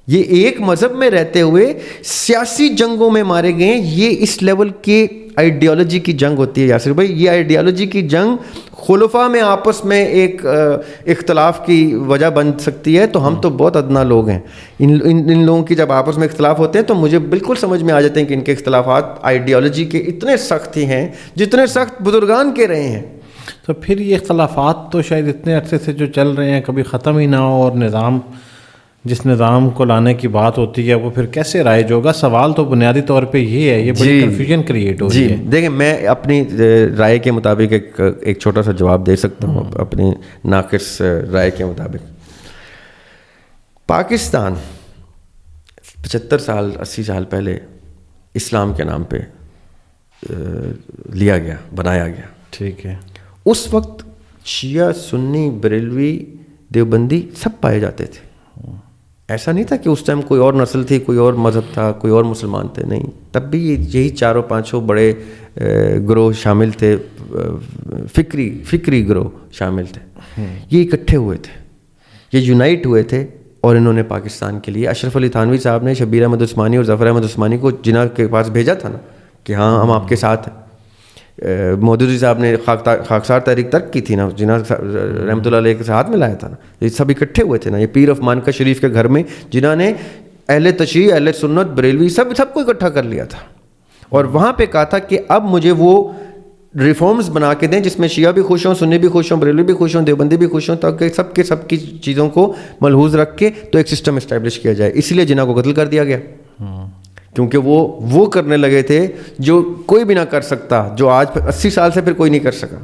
یہ ایک مذہب میں رہتے ہوئے سیاسی جنگوں میں مارے گئے ہیں. یہ اس لیول کے آئیڈیالوجی کی جنگ ہوتی ہے یاسر بھائی. یہ آئیڈیالوجی کی جنگ خلفاء میں آپس میں ایک اختلاف کی وجہ بن سکتی ہے. تو ہم تو بہت ادنا لوگ ہیں. ان لوگوں کی جب آپس میں اختلاف ہوتے ہیں تو مجھے بالکل سمجھ میں آ جاتے ہیں کہ ان کے اختلافات آئیڈیالوجی کے اتنے سخت ہی ہیں جتنے سخت بزرگان کے رہے ہیں. تو پھر یہ اختلافات تو شاید اتنے عرصے سے جو چل رہے ہیں کبھی ختم ہی نہ ہو، اور جس نظام کو لانے کی بات ہوتی ہے وہ پھر کیسے رائج ہوگا؟ سوال تو بنیادی طور پہ یہ ہے، یہ بڑی کنفیوژن کریٹ ہو رہی ہے. دیکھیں میں اپنی رائے کے مطابق ایک چھوٹا سا جواب دے سکتا ہوں اپنی ناقص رائے کے مطابق. پاکستان 75 سال 80 سال پہلے اسلام کے نام پہ لیا گیا، بنایا گیا. ٹھیک ہے. اس وقت شیعہ، سنی، بریلوی، دیوبندی سب پائے جاتے تھے. ایسا نہیں تھا کہ اس ٹائم کوئی اور نسل تھی، کوئی اور مذہب تھا، کوئی اور مسلمان تھے. نہیں، تب بھی یہی 4-5 بڑے گروہ شامل تھے، فکری گروہ شامل تھے. یہ اکٹھے ہوئے تھے، یہ یونائٹ ہوئے تھے اور انہوں نے پاکستان کے لیے اشرف علی تھانوی صاحب نے شبیر احمد عثمانی اور ظفر احمد عثمانی کو جناح کے پاس بھیجا تھا نا کہ ہاں ہم آپ کے ساتھ ہیں. مودودی صاحب نے خاکسار تحریک ترک کی تھی نا، جناح رحمۃ اللہ علیہ کے ساتھ میں لایا تھا نا. یہ سب اکٹھے ہوئے تھے نا. یہ پیر عثمان کا شریف کے گھر میں جناح نے اہل تشیع، اہل سنت، بریلوی سب کو اکٹھا کر لیا تھا اور وہاں پہ کہا تھا کہ اب مجھے وہ ریفارمز بنا کے دیں جس میں شیعہ بھی خوش ہوں، سنی بھی خوش ہوں، بریلوی بھی خوش ہوں، دیوبندی بھی خوش ہوں، تاکہ سب کی چیزوں کو ملحوظ رکھ کے تو ایک سسٹم اسٹیبلش کیا جائے. اسی لیے جناح کو قتل کر دیا گیا کیونکہ وہ کرنے لگے تھے جو کوئی بھی نہ کر سکتا، جو آج 80 سال سے پھر کوئی نہیں کر سکا.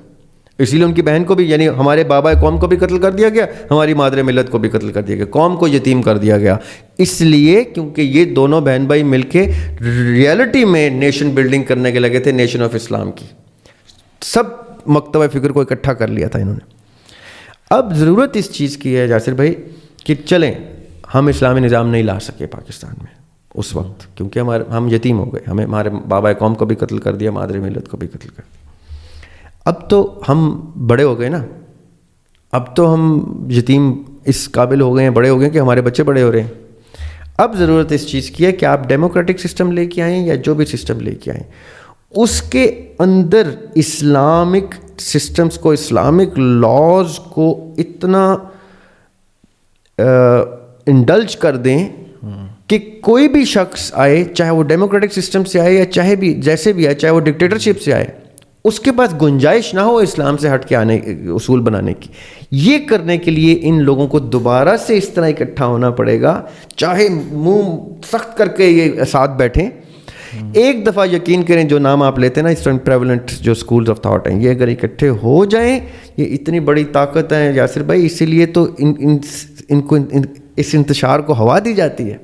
اسی لیے ان کی بہن کو بھی، یعنی ہمارے بابا قوم کو بھی قتل کر دیا گیا، ہماری مادر ملت کو بھی قتل کر دیا گیا، قوم کو یتیم کر دیا گیا. اس لیے کیونکہ یہ دونوں بہن بھائی مل کے ریئلٹی میں نیشن بلڈنگ کرنے کے لگے تھے، نیشن آف اسلام کی. سب مکتبہ فکر کو اکٹھا کر لیا تھا انہوں نے. اب ضرورت اس چیز کی ہے یاسر بھائی کہ چلیں ہم اسلامی نظام نہیں لا سکے پاکستان میں اس وقت، کیونکہ ہم یتیم ہو گئے، ہمارے بابا قوم کو بھی قتل کر دیا، مادر ملت کو بھی قتل کر دیا. اب تو ہم بڑے ہو گئے نا، اب تو ہم یتیم اس قابل ہو گئے ہیں، بڑے ہو گئے کہ ہمارے بچے بڑے ہو رہے ہیں. اب ضرورت اس چیز کی ہے کہ آپ ڈیموکریٹک سسٹم لے کے آئیں یا جو بھی سسٹم لے کے آئیں، اس کے اندر اسلامک سسٹمز کو، اسلامک لاز کو اتنا انڈلج کر دیں کہ کوئی بھی شخص آئے، چاہے وہ ڈیموکریٹک سسٹم سے آئے یا چاہے بھی جیسے بھی آئے، چاہے وہ ڈکٹیٹرشپ سے آئے، اس کے پاس گنجائش نہ ہو اسلام سے ہٹ کے آنے اصول بنانے کی. یہ کرنے کے لیے ان لوگوں کو دوبارہ سے اس طرح اکٹھا ہونا پڑے گا، چاہے منہ سخت کر کے یہ ساتھ بیٹھیں. ایک دفعہ یقین کریں جو نام آپ لیتے ہیں نا اسٹرنگ پریولنٹ جو سکولز آف تھاٹ ہیں، یہ اگر اکٹھے ہو جائیں، یہ اتنی بڑی طاقت ہے یاسر بھائی. اسی لیے تو ان کو اس انتشار کو ہوا دی جاتی ہے.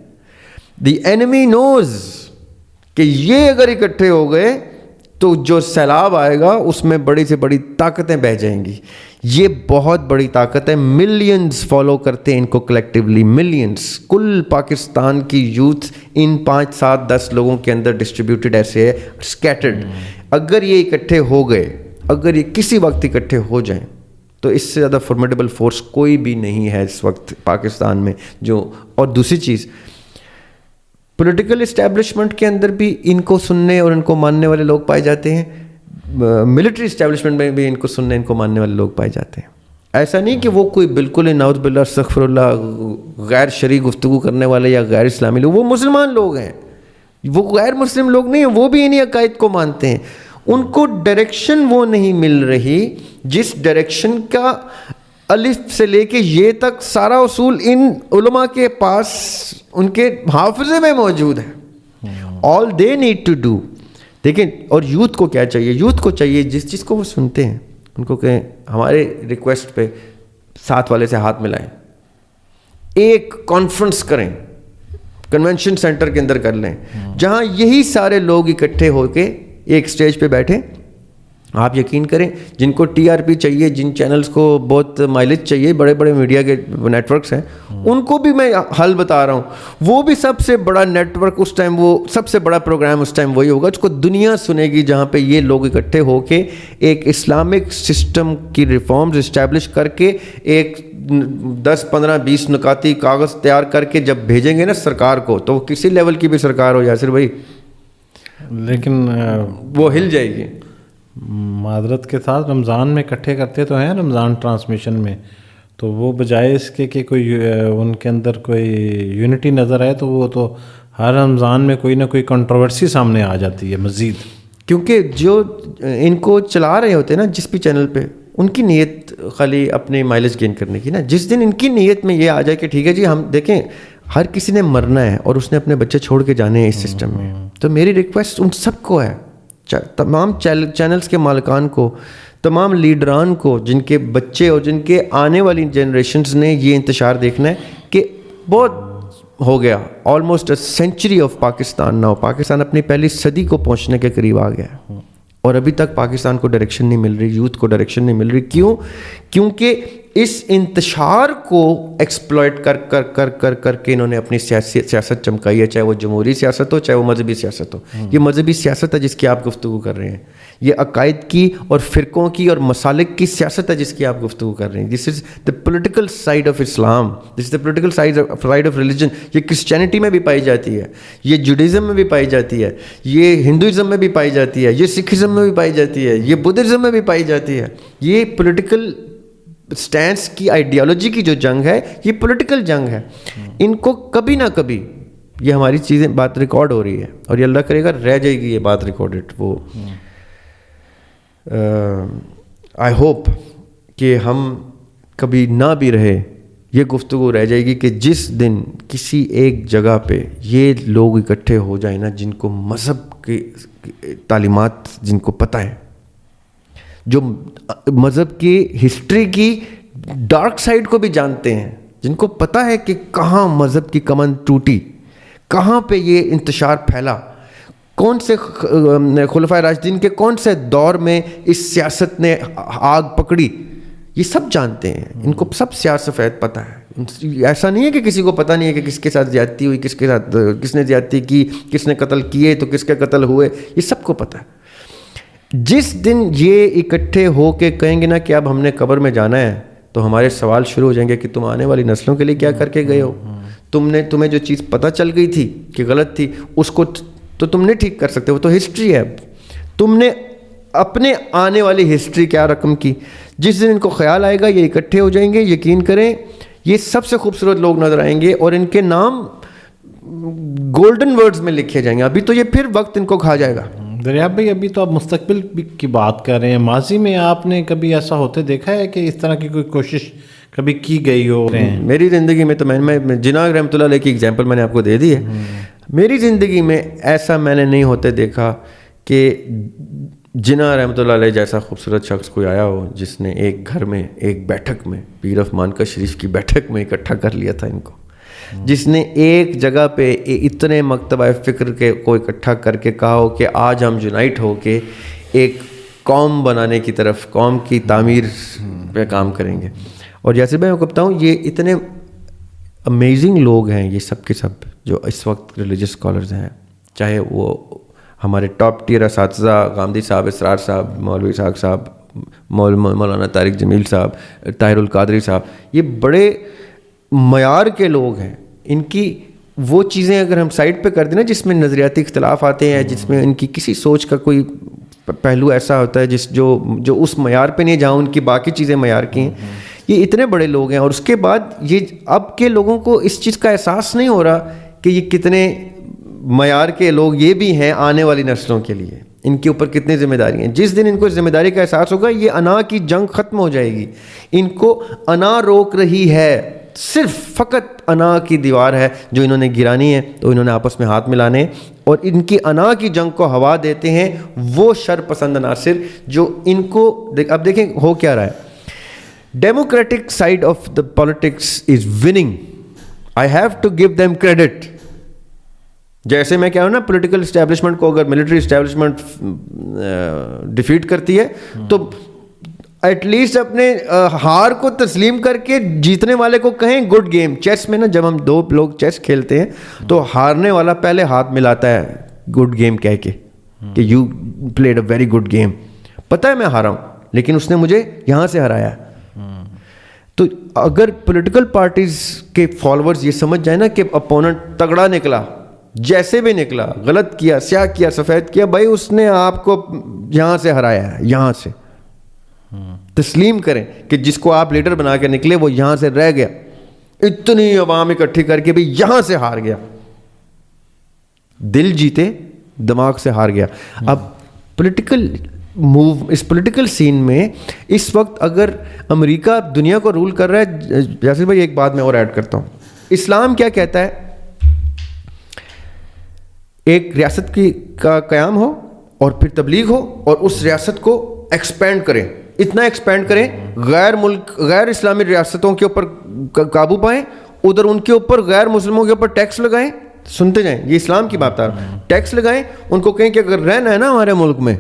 دی اینمی نوز کہ یہ اگر اکٹھے ہو گئے تو جو سیلاب آئے گا اس میں بڑی سے بڑی طاقتیں بہہ جائیں گی. یہ بہت بڑی طاقت ہے. ملینز فالو کرتے ہیں ان کو کلیکٹیولی, ملینز. کل پاکستان کی یوتھ ان 5 7 10 لوگوں کے اندر ڈسٹریبیوٹیڈ ایسے ہے, اسکیٹرڈ. اگر یہ اکٹھے ہو گئے, اگر یہ کسی وقت اکٹھے ہو جائیں تو اس سے زیادہ فارمیڈیبل فورس کوئی بھی نہیں ہے اس وقت پاکستان میں. جو اور دوسری چیز, پولیٹیکل اسٹیبلشمنٹ کے اندر بھی ان کو سننے اور ان کو ماننے والے لوگ پائے جاتے ہیں, ملٹری اسٹیبلشمنٹ میں بھی ان کو سننے ان کو ماننے والے لوگ پائے جاتے ہیں. ایسا نہیں کہ وہ کوئی بالکل نعوذ باللہ استغفر اللہ غیر شرعی گفتگو کرنے والے یا غیر اسلامی لوگ, وہ مسلمان لوگ ہیں, وہ غیر مسلم لوگ نہیں ہیں, وہ بھی انہی عقائد کو مانتے ہیں. ان کو ڈائریکشن وہ نہیں مل رہی جس ڈائریکشن کا الف سے لے کے یہ تک سارا اصول ان علماء کے پاس ان کے حافظے میں موجود ہے. آل دے نیڈ ٹو ڈو. دیکھیں, اور یوتھ کو کیا چاہیے؟ یوتھ کو چاہیے جس چیز کو وہ سنتے ہیں ان کو کہیں ہمارے ریکویسٹ پہ ساتھ والے سے ہاتھ ملائیں, ایک کانفرنس کریں, کنونشن سینٹر کے اندر کر لیں, جہاں یہی سارے لوگ اکٹھے ہو کے ایک سٹیج پہ بیٹھیں. آپ یقین کریں, جن کو ٹی آر پی چاہیے, جن چینلز کو بہت مائلیج چاہیے, بڑے بڑے میڈیا کے نیٹ ورکس ہیں, ان کو بھی میں حل بتا رہا ہوں. وہ بھی سب سے بڑا نیٹ ورک اس ٹائم, وہ سب سے بڑا پروگرام اس ٹائم وہی ہوگا, اس کو دنیا سنے گی, جہاں پہ یہ لوگ اکٹھے ہو کے ایک اسلامک سسٹم کی ریفارمز اسٹیبلش کر کے ایک 10 15 20 نکاتی کاغذ تیار کر کے جب بھیجیں گے نا سرکار کو, تو کسی لیول کی بھی سرکار ہو یاسر بھائی, لیکن وہ ہل جائے گی. معذرت کے ساتھ رمضان میں اکٹھے کرتے تو ہیں رمضان ٹرانسمیشن میں, تو وہ بجائے اس کے کہ کوئی ان کے اندر کوئی یونٹی نظر آئے, تو وہ تو ہر رمضان میں کوئی نہ کوئی کنٹروورسی سامنے آ جاتی ہے مزید. کیونکہ جو ان کو چلا رہے ہوتے ہیں نا جس بھی چینل پہ, ان کی نیت خالی اپنے مائلیج گین کرنے کی نا. جس دن ان کی نیت میں یہ آ جائے کہ ٹھیک ہے جی ہم دیکھیں ہر کسی نے مرنا ہے اور اس نے اپنے بچے چھوڑ کے جانے ہیں اس سسٹم میں, تو میری ریکویسٹ ان سب کو ہے, تمام چینلز کے مالکان کو, تمام لیڈران کو, جن کے بچے اور جن کے آنے والی جنریشنز نے یہ انتشار دیکھنا ہے کہ بہت ہو گیا, almost century of Pakistan now, Pakistan اپنی پہلی صدی کو پہنچنے کے قریب آ گیا ہے اور ابھی تک پاکستان کو ڈائریکشن نہیں مل رہی, یوتھ کو ڈائریکشن نہیں مل رہی. کیوں؟ کیونکہ اس انتشار کو ایکسپلائٹ کر کر کر کر کر کے انہوں نے اپنی سیاست چمکائی ہے, چاہے وہ جمہوری سیاست ہو, چاہے وہ مذہبی سیاست ہو. یہ مذہبی سیاست ہے جس کی آپ گفتگو کر رہے ہیں, یہ عقائد کی اور فرقوں کی اور مسالک کی سیاست ہے جس کی آپ گفتگو کر رہے ہیں. This is the political side of Islam, this is the political side of religion. یہ کرسچینٹی میں بھی پائی جاتی ہے, یہ جوڈیزم میں بھی پائی جاتی ہے, یہ ہندوازم میں بھی پائی جاتی ہے, یہ سکھزم میں بھی پائی جاتی ہے, یہ بدھزم میں بھی پائی جاتی ہے. یہ پولیٹیکل سٹینس کی آئیڈیالوجی کی جو جنگ ہے, یہ پولیٹیکل جنگ ہے. ان کو کبھی نہ کبھی یہ ہماری چیزیں بات ریکارڈ ہو رہی ہے, اور یہ اللہ کرے گا رہ جائے گی یہ بات ریکارڈڈ. وہ آئی ہوپ کہ ہم کبھی نہ بھی رہے, یہ گفتگو رہ جائے گی کہ جس دن کسی ایک جگہ پہ یہ لوگ اکٹھے ہو جائیں نا, جن کو مذہب کی تعلیمات جن کو پتہ ہے, جو مذہب کی ہسٹری کی ڈارک سائڈ کو بھی جانتے ہیں, جن کو پتہ ہے کہ کہاں مذہب کی کمن ٹوٹی, کہاں پہ یہ انتشار پھیلا, کون سے خلفائے راشدین کے کون سے دور میں اس سیاست نے آگ پکڑی, یہ سب جانتے ہیں. ان کو سب سیاست سفید پتہ ہے. ایسا نہیں ہے کہ کسی کو پتہ نہیں ہے کہ کس کے ساتھ زیادتی ہوئی, کس کے ساتھ کس نے زیادتی کی, کس نے قتل کیے تو کس کے قتل ہوئے, یہ سب کو پتہ ہے. جس دن یہ اکٹھے ہو کے کہیں گے نا کہ اب ہم نے قبر میں جانا ہے, تو ہمارے سوال شروع ہو جائیں گے کہ تم آنے والی نسلوں کے لیے کیا کر کے گئے ہو. تمہیں جو چیز پتہ چل گئی تھی کہ غلط تھی, اس کو تو تم نے ٹھیک کر سکتے ہو, تو ہسٹری ہے. تم نے اپنے آنے والی ہسٹری کیا رقم کی. جس دن ان کو خیال آئے گا یہ اکٹھے ہو جائیں گے, یقین کریں یہ سب سے خوبصورت لوگ نظر آئیں گے, اور ان کے نام گولڈن ورڈز میں لکھے جائیں گے. ابھی تو یہ پھر وقت ان کو کھا جائے گا. دریاب بھائی, ابھی تو آپ مستقبل کی بات کر رہے ہیں, ماضی میں آپ نے کبھی ایسا ہوتے دیکھا ہے کہ اس طرح کی کوئی کوشش کبھی کی گئی ہو؟ میری زندگی میں تو میں جناح رحمۃ اللہ علیہ کی ایگزامپل میں نے آپ کو دے دی ہے. میری زندگی میں ایسا میں نے نہیں ہوتے دیکھا کہ جناح رحمۃ اللہ علیہ جیسا خوبصورت شخص کوئی آیا ہو جس نے ایک گھر میں ایک بیٹھک میں پیر آف مانکا شریف کی بیٹھک میں اکٹھا کر لیا تھا ان کو. جس نے ایک جگہ پہ اتنے مکتبہ فکر کے کو اکٹھا کر کے کہا ہو کہ آج ہم یونائٹ ہو کے ایک قوم بنانے کی طرف، قوم کی تعمیر پہ کام کریں گے. اور جیسے میں آپ کو بتاؤں، یہ اتنے امیزنگ لوگ ہیں یہ سب کے سب جو اس وقت ریلیجس اسکالرز ہیں، چاہے وہ ہمارے ٹاپ ٹیئر اساتذہ غامدی صاحب، اسرار صاحب، مولوی اسحاق صاحب، مولانا طارق جمیل صاحب، طاہر القادری صاحب، یہ بڑے معیار کے لوگ ہیں. ان کی وہ چیزیں اگر ہم سائڈ پہ کر دیں نا جس میں نظریاتی اختلاف آتے ہیں، جس میں ان کی کسی سوچ کا کوئی پہلو ایسا ہوتا ہے جو اس معیار پہ نہیں جہاں ان کی باقی چیزیں معیار کی ہیں، یہ اتنے بڑے لوگ ہیں. اور اس کے بعد یہ اب کے لوگوں کو اس چیز کا احساس نہیں ہو رہا کہ یہ کتنے معیار کے لوگ یہ بھی ہیں آنے والی نسلوں کے لیے، ان کے اوپر کتنی ذمہ داری ہیں. جس دن ان کو اس ذمہ داری کا احساس ہوگا، یہ انا کی جنگ ختم ہو جائے گی. ان کو انا روک رہی ہے، صرف فقط انا کی دیوار ہے جو انہوں نے گرانی ہے. تو انہوں نے آپس میں ہاتھ ملانے اور ان کی انا کی جنگ کو ہوا دیتے ہیں وہ شر پسند عناصر جو ان کو اب دیکھیں ہو کیا رہا ہے. Democratic side of the politics is winning. I have to give them credit. جیسے میں کہہ رہا ہوں نا، پولیٹیکل اسٹیبلشمنٹ کو اگر ملٹری اسٹیبلشمنٹ ڈیفیٹ کرتی ہے تو ایٹ لیسٹ اپنے ہار کو تسلیم کر کے جیتنے والے کو کہیں گڈ گیم. چیس میں نا جب ہم دو لوگ چیس کھیلتے ہیں تو ہارنے والا پہلے ہاتھ ملاتا ہے گڈ گیم کہہ کے کہ you played a very good game. پتہ ہے میں ہارا ہوں لیکن اس نے مجھے یہاں سے ہرایا. تو اگر پولیٹیکل پارٹیز کے فالوورز یہ سمجھ جائیں نا کہ اپوننٹ تگڑا نکلا، جیسے بھی نکلا، غلط کیا، سیاہ کیا، سفید کیا، بھائی اس نے آپ کو یہاں سے ہرایا ہے، یہاں سے تسلیم کریں کہ جس کو آپ لیڈر بنا کے نکلے وہ یہاں سے رہ گیا، اتنی عوام اکٹھی کر کے بھی یہاں سے ہار گیا. دل جیتے، دماغ سے ہار گیا. اب پولیٹیکل موو، اس پولیٹیکل سین میں اس وقت اگر امریکہ دنیا کو رول کر رہا ہے، یاسر بھائی ایک بات میں اور ایڈ کرتا ہوں، اسلام کیا کہتا ہے؟ ایک ریاست کا قیام ہو اور پھر تبلیغ ہو اور اس ریاست کو ایکسپینڈ کریں، اتنا ایکسپینڈ کریں غیر اسلامی ریاستوں کے اوپر قابو پائیں، ادھر ان کے اوپر غیر مسلموں کے اوپر ٹیکس لگائیں. سنتے جائیں، یہ اسلام کی بات ہے. ٹیکس لگائیں، ان کو کہیں کہ اگر رہنا ہے نا ہمارے ملک میں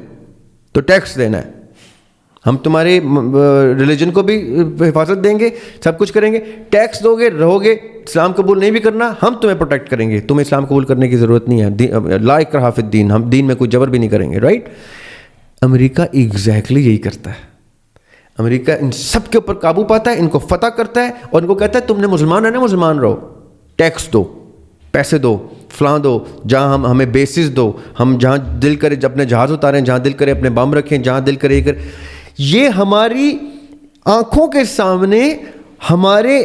تو ٹیکس دینا ہے، ہم تمہارے ریلیجن کو بھی حفاظت دیں گے، سب کچھ کریں گے، ٹیکس دو گے، رہو گے، اسلام قبول نہیں بھی کرنا ہم تمہیں پروٹیکٹ کریں گے، تمہیں اسلام قبول کرنے کی ضرورت نہیں ہے، لا اکراہ فی الدین، ہم دین میں کوئی جبر بھی نہیں کریں گے. رائٹ؟ امریکہ ایگزیکٹلی یہی کرتا ہے. امریکہ ان سب کے اوپر قابو پاتا ہے، ان کو فتح کرتا ہے اور ان کو کہتا ہے تم نے مسلمان رہنا، مسلمان رہو، ٹیکس دو، پیسے دو، فلاں دو، جہاں ہمیں بیسز دو، ہم جہاں دل کرے اپنے جہاز اتاریں، جہاں دل کرے اپنے بم رکھیں، جہاں دل کرے یہ ہماری آنکھوں کے سامنے ہمارے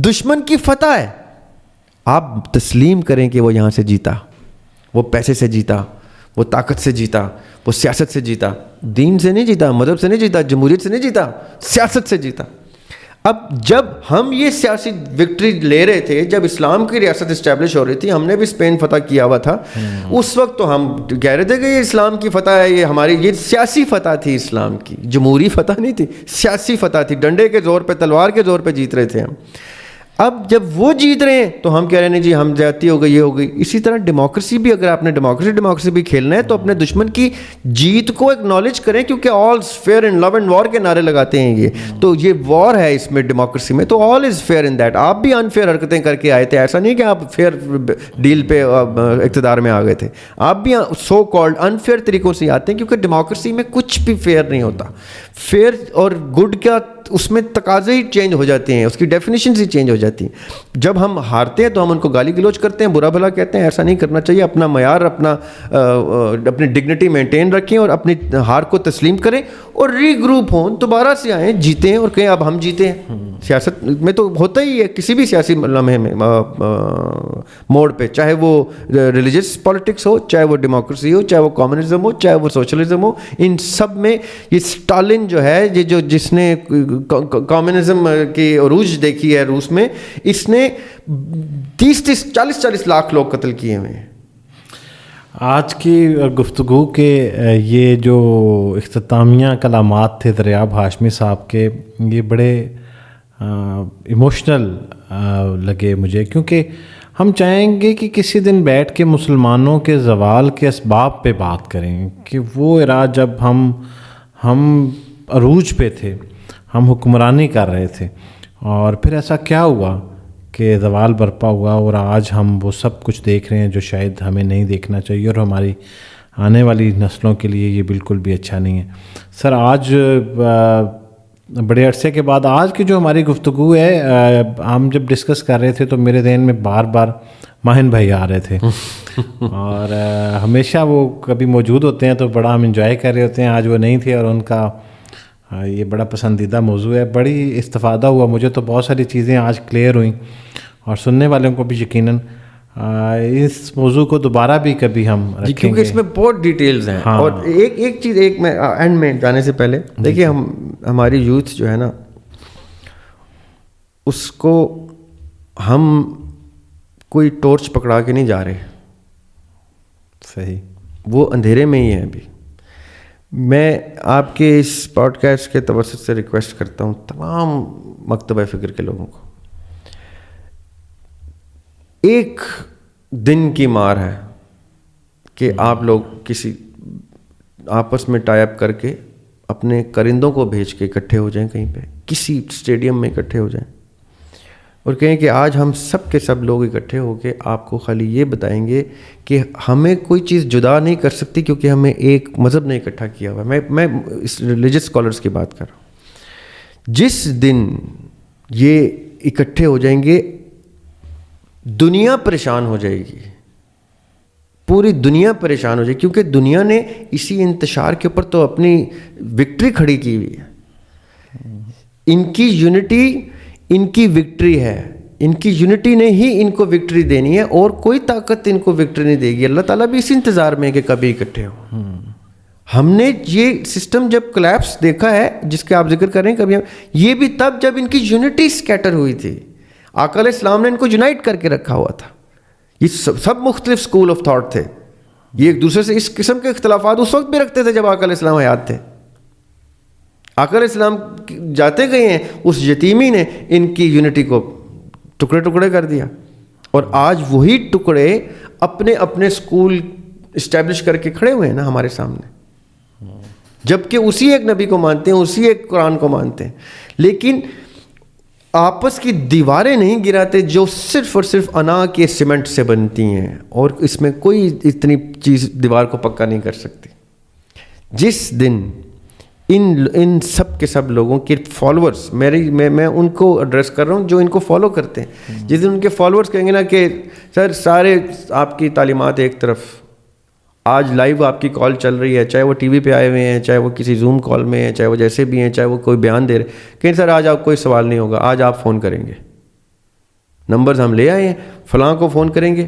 دشمن کی فتح ہے. آپ تسلیم کریں کہ وہ یہاں سے جیتا، وہ پیسے سے جیتا، وہ طاقت سے جیتا، وہ سیاست سے جیتا، دین سے نہیں جیتا، مذہب سے نہیں جیتا، جمہوریت سے نہیں جیتا، سیاست سے جیتا. اب جب ہم یہ سیاسی وکٹری لے رہے تھے، جب اسلام کی ریاست اسٹیبلش ہو رہی تھی، ہم نے بھی اسپین فتح کیا ہوا تھا، اس وقت تو ہم کہہ رہے تھے کہ یہ اسلام کی فتح ہے، یہ ہماری یہ سیاسی فتح تھی، اسلام کی جمہوری فتح نہیں تھی، سیاسی فتح تھی، ڈنڈے کے زور پہ، تلوار کے زور پہ جیت رہے تھے ہم. اب جب وہ جیت رہے ہیں تو ہم کہہ رہے ہیں جی ہم زیادتی ہو گئی، یہ ہو گئی. اسی طرح ڈیموکریسی بھی، اگر آپ نے ڈیموکریسی بھی کھیلنا ہے تو اپنے دشمن کی جیت کو ایکنالج کریں، کیونکہ آل از fair in love and war کے نعرے لگاتے ہیں یہ، تو یہ وار ہے اس میں ڈیموکریسی میں، تو آل از فیئر ان دیٹ. آپ بھی انفیئر حرکتیں کر کے آئے تھے، ایسا نہیں کہ آپ فیئر ڈیل پہ اقتدار میں آ گئے تھے، آپ بھی سو کالڈ انفیئر طریقوں سے آتے ہیں، کیونکہ ڈیموکریسی میں کچھ بھی فیئر نہیں ہوتا. فیئر اور گڈ کا اس میں تقاضے ہی چینج ہو جاتے ہیں، اس کی ڈیفینیشنز ہی چینج ہو جاتی ہیں. جب ہم ہارتے ہیں تو ہم ان کو گالی گلوچ کرتے ہیں، برا بھلا کہتے ہیں، ایسا نہیں کرنا چاہیے. اپنا معیار، اپنی ڈگنیٹی مینٹین رکھیں اور اپنی ہار کو تسلیم کریں اور ری گروپ ہوں، دوبارہ سے آئیں، جیتیں اور کہیں اب ہم جیتے ہیں. سیاست میں تو ہوتا ہی ہے، کسی بھی سیاسی لمحے میں موڑ پہ، چاہے وہ ریلیجس پالیٹکس ہو، چاہے وہ ڈیموکریسی ہو، چاہے وہ کمیونزم ہو، چاہے وہ سوشلزم ہو، ان سب میں یہ اسٹالن جو ہے، یہ جس نے کمیونزم کی عروج دیکھی ہے روس میں، اس نے 40 لاکھ لوگ قتل کیے ہوئے ہیں. آج کی گفتگو کے یہ جو اختتامیہ کلامات تھے دریاب ہاشمی صاحب کے، یہ بڑے ایموشنل لگے مجھے، کیونکہ ہم چاہیں گے کہ کسی دن بیٹھ کے مسلمانوں کے زوال کے اسباب پہ بات کریں، کہ وہ ایرا جب ہم عروج پہ تھے، ہم حکمرانی کر رہے تھے، اور پھر ایسا کیا ہوا کہ زوال برپا ہوا، اور آج ہم وہ سب کچھ دیکھ رہے ہیں جو شاید ہمیں نہیں دیکھنا چاہیے، اور ہماری آنے والی نسلوں کے لیے یہ بالکل بھی اچھا نہیں ہے۔ سر، آج بڑے عرصے کے بعد آج کی جو ہماری گفتگو ہے، ہم جب ڈسکس کر رہے تھے تو میرے ذہن میں بار بار ماہن بھائی آ رہے تھے، اور ہمیشہ وہ کبھی موجود ہوتے ہیں تو بڑا ہم انجوائے کر رہے ہوتے ہیں۔ آج وہ نہیں تھے، اور ان کا یہ بڑا پسندیدہ موضوع ہے، بڑی استفادہ ہوا مجھے تو، بہت ساری چیزیں آج کلیئر ہوئیں، اور سننے والوں کو بھی یقیناً اس موضوع کو دوبارہ بھی کبھی ہم رکھیں گے، کیونکہ اس میں بہت ڈیٹیلز ہیں۔ اور ایک چیز میں اینڈ میں جانے سے پہلے دیکھیے، ہماری یوتھ جو ہے نا، اس کو ہم کوئی ٹارچ پکڑا کے نہیں جا رہے، صحیح، وہ اندھیرے میں ہی ہے ابھی۔ میں آپ کے اس پوڈ کاسٹ کے توسط سے ریکویسٹ کرتا ہوں تمام مکتبہ فکر کے لوگوں کو، ایک دن کی مار ہے کہ آپ لوگ کسی آپس میں ٹائی اپ کر کے اپنے کرندوں کو بھیج کے اکٹھے ہو جائیں، کہیں پہ کسی اسٹیڈیم میں اکٹھے ہو جائیں، اور کہیں کہ آج ہم سب کے سب لوگ اکٹھے ہو کے آپ کو خالی یہ بتائیں گے کہ ہمیں کوئی چیز جدا نہیں کر سکتی، کیونکہ ہمیں ایک مذہب نے اکٹھا کیا ہوا ہے۔ میں اس ریلیجس اسکالرس کی بات کر رہا ہوں۔ جس دن یہ اکٹھے ہو جائیں گے، دنیا پریشان ہو جائے گی، پوری دنیا پریشان ہو جائے گی، کیونکہ دنیا نے اسی انتشار کے اوپر تو اپنی وکٹری کھڑی کی ہوئی ہے۔ ان کی یونٹی ان کی وکٹری ہے، ان کی یونٹی نے ہی ان کو وکٹری دینی ہے، اور کوئی طاقت ان کو وکٹری نہیں دے گی۔ اللہ تعالیٰ بھی اسی انتظار میں ہے کہ کبھی اکٹھے ہو۔ ہم نے یہ سسٹم جب کلیپس دیکھا ہے جس کے آپ ذکر کر رہے ہیں، کبھی یہ بھی تب جب ان کی یونٹی اسکیٹر ہوئی تھی۔ آقا علیہ السلام نے ان کو یونائٹ کر کے رکھا ہوا تھا۔ یہ سب مختلف اسکول آف تھاٹ تھے، یہ ایک دوسرے سے اس قسم کے اختلافات اس وقت بھی رکھتے تھے جب آقا علیہ السلام حیات تھے۔ آقا علیہ السلام جاتے گئے ہیں، اس یتیمی نے ان کی یونٹی کو ٹکڑے ٹکڑے کر دیا، اور آج وہی ٹکڑے اپنے اپنے اسکول اسٹیبلش کر کے کھڑے ہوئے ہیں نا ہمارے سامنے، جبکہ اسی ایک نبی کو مانتے ہیں، اسی ایک قرآن کو مانتے ہیں، لیکن آپس کی دیواریں نہیں گراتے جو صرف اور صرف انا کے سیمنٹ سے بنتی ہیں، اور اس میں کوئی اتنی چیز دیوار کو پکا نہیں کر سکتی۔ جس دن ان سب کے سب لوگوں کے فالوورز، میں ان کو ایڈریس کر رہا ہوں جو ان کو فالو کرتے ہیں، جس دن ان کے فالوورز کہیں گے نا کہ سر سارے آپ کی تعلیمات ایک طرف، آج لائیو آپ کی کال چل رہی ہے، چاہے وہ ٹی وی پہ آئے ہوئے ہیں، چاہے وہ کسی زوم کال میں ہیں، چاہے وہ جیسے بھی ہیں، چاہے وہ کوئی بیان دے رہے، کہیں سر آج آپ کوئی سوال نہیں ہوگا، آج آپ فون کریں گے، نمبرز ہم لے آئے ہیں، فلاں کو فون کریں گے،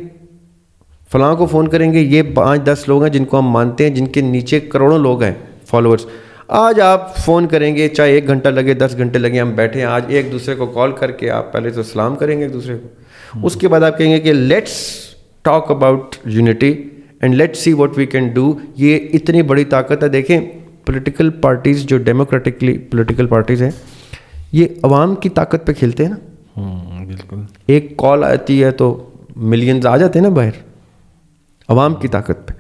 فلاں کو فون کریں گے، یہ 5-10 لوگ ہیں جن کو ہم مانتے ہیں، جن کے نیچے کروڑوں لوگ ہیں فالوورز، آج آپ فون کریں گے، چاہے 1 گھنٹہ لگے 10 گھنٹے لگے، ہم بیٹھے ہیں، آج ایک دوسرے کو کال کر کے آپ پہلے تو سلام کریں گے ایک دوسرے کو، اس کے بعد آپ کہیں گے کہ let's talk about unity and let see what we can do. یہ اتنی بڑی طاقت ہے۔ دیکھیں پولیٹیکل پارٹیز جو ڈیموکریٹکلی پولیٹیکل پارٹیز ہیں، یہ عوام کی طاقت پہ کھیلتے ہیں نا، بالکل، ایک کال آتی ہے تو ملینز آ جاتے ہیں نا باہر، عوام کی طاقت پہ۔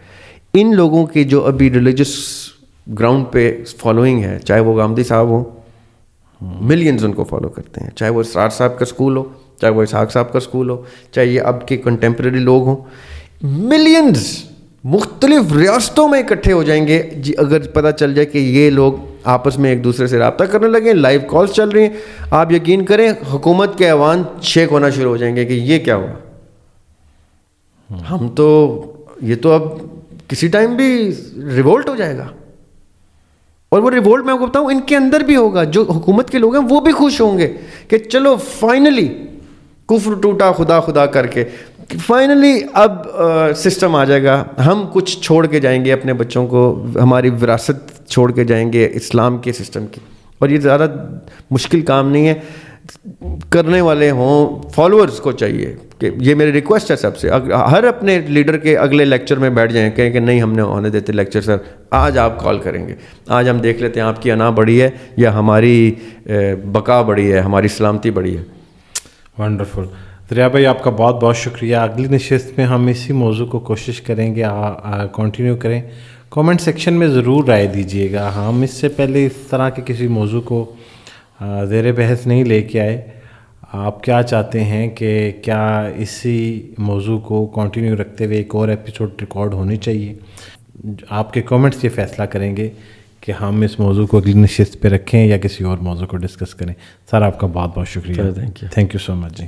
ان لوگوں کی جو ابھی ریلیجس گراؤنڈ پہ فالوئنگ ہے، چاہے وہ گامدی صاحب ہوں، ملینز ان کو فالو کرتے ہیں، چاہے وہ اسرار صاحب کا اسکول ہو، چاہے وہ اسحاق صاحب کا اسکول ہو، چاہے یہ اب کے کنٹمپریری لوگ ہوں، ملینز مختلف ریاستوں میں اکٹھے ہو جائیں گے اگر پتہ چل جائے کہ یہ لوگ آپس میں ایک دوسرے سے رابطہ کرنے لگے، لائیو کالز چل رہی ہیں۔ آپ یقین کریں حکومت کے ایوان شیک ہونا شروع ہو جائیں گے کہ یہ کیا ہوا، ہم تو یہ تو اب کسی ٹائم بھی ریوولٹ ہو جائے گا، اور وہ ریوولٹ میں آپ کو بتاؤں ان کے اندر بھی ہوگا، جو حکومت کے لوگ ہیں وہ بھی خوش ہوں گے کہ چلو فائنلی کفر ٹوٹا خدا خدا کر کے، فائنلی اب سسٹم آ جائے گا، ہم کچھ چھوڑ کے جائیں گے اپنے بچوں کو، ہماری وراثت چھوڑ کے جائیں گے اسلام کے سسٹم کی۔ اور یہ زیادہ مشکل کام نہیں ہے، کرنے والے ہوں, فالوورز کو چاہیے کہ یہ میری ریکویسٹ ہے سب سے, ہر اپنے لیڈر کے اگلے لیکچر میں بیٹھ جائیں, کہیں کہ نہیں ہم نے ہونے دیتے لیکچر سر, آج آپ کال کریں گے, آج ہم دیکھ لیتے ہیں آپ کی انا بڑی ہے یا ہماری بقا بڑی ہے, ہماری سلامتی بڑی ہے. ونڈرفل. دریا بھائی آپ کا بہت بہت شکریہ. اگلی نشست میں ہم اسی موضوع کو کوشش کریں گے کنٹینیو کریں. کامنٹ سیکشن میں ضرور رائے دیجیے گا. ہم اس سے پہلے اس طرح کے کسی موضوع کو زیر بحث نہیں لے کے آئے. آپ کیا چاہتے ہیں کہ کیا اسی موضوع کو کنٹینیو رکھتے ہوئے ایک اور ایپیسوڈ ریکارڈ ہونی چاہیے؟ آپ کے کامنٹس یہ فیصلہ کریں گے کہ ہم اس موضوع کو اگلی نشست پہ رکھیں یا کسی اور موضوع کو ڈسکس کریں. سر آپ کا بہت بہت شکریہ. Thank you. Thank you so much.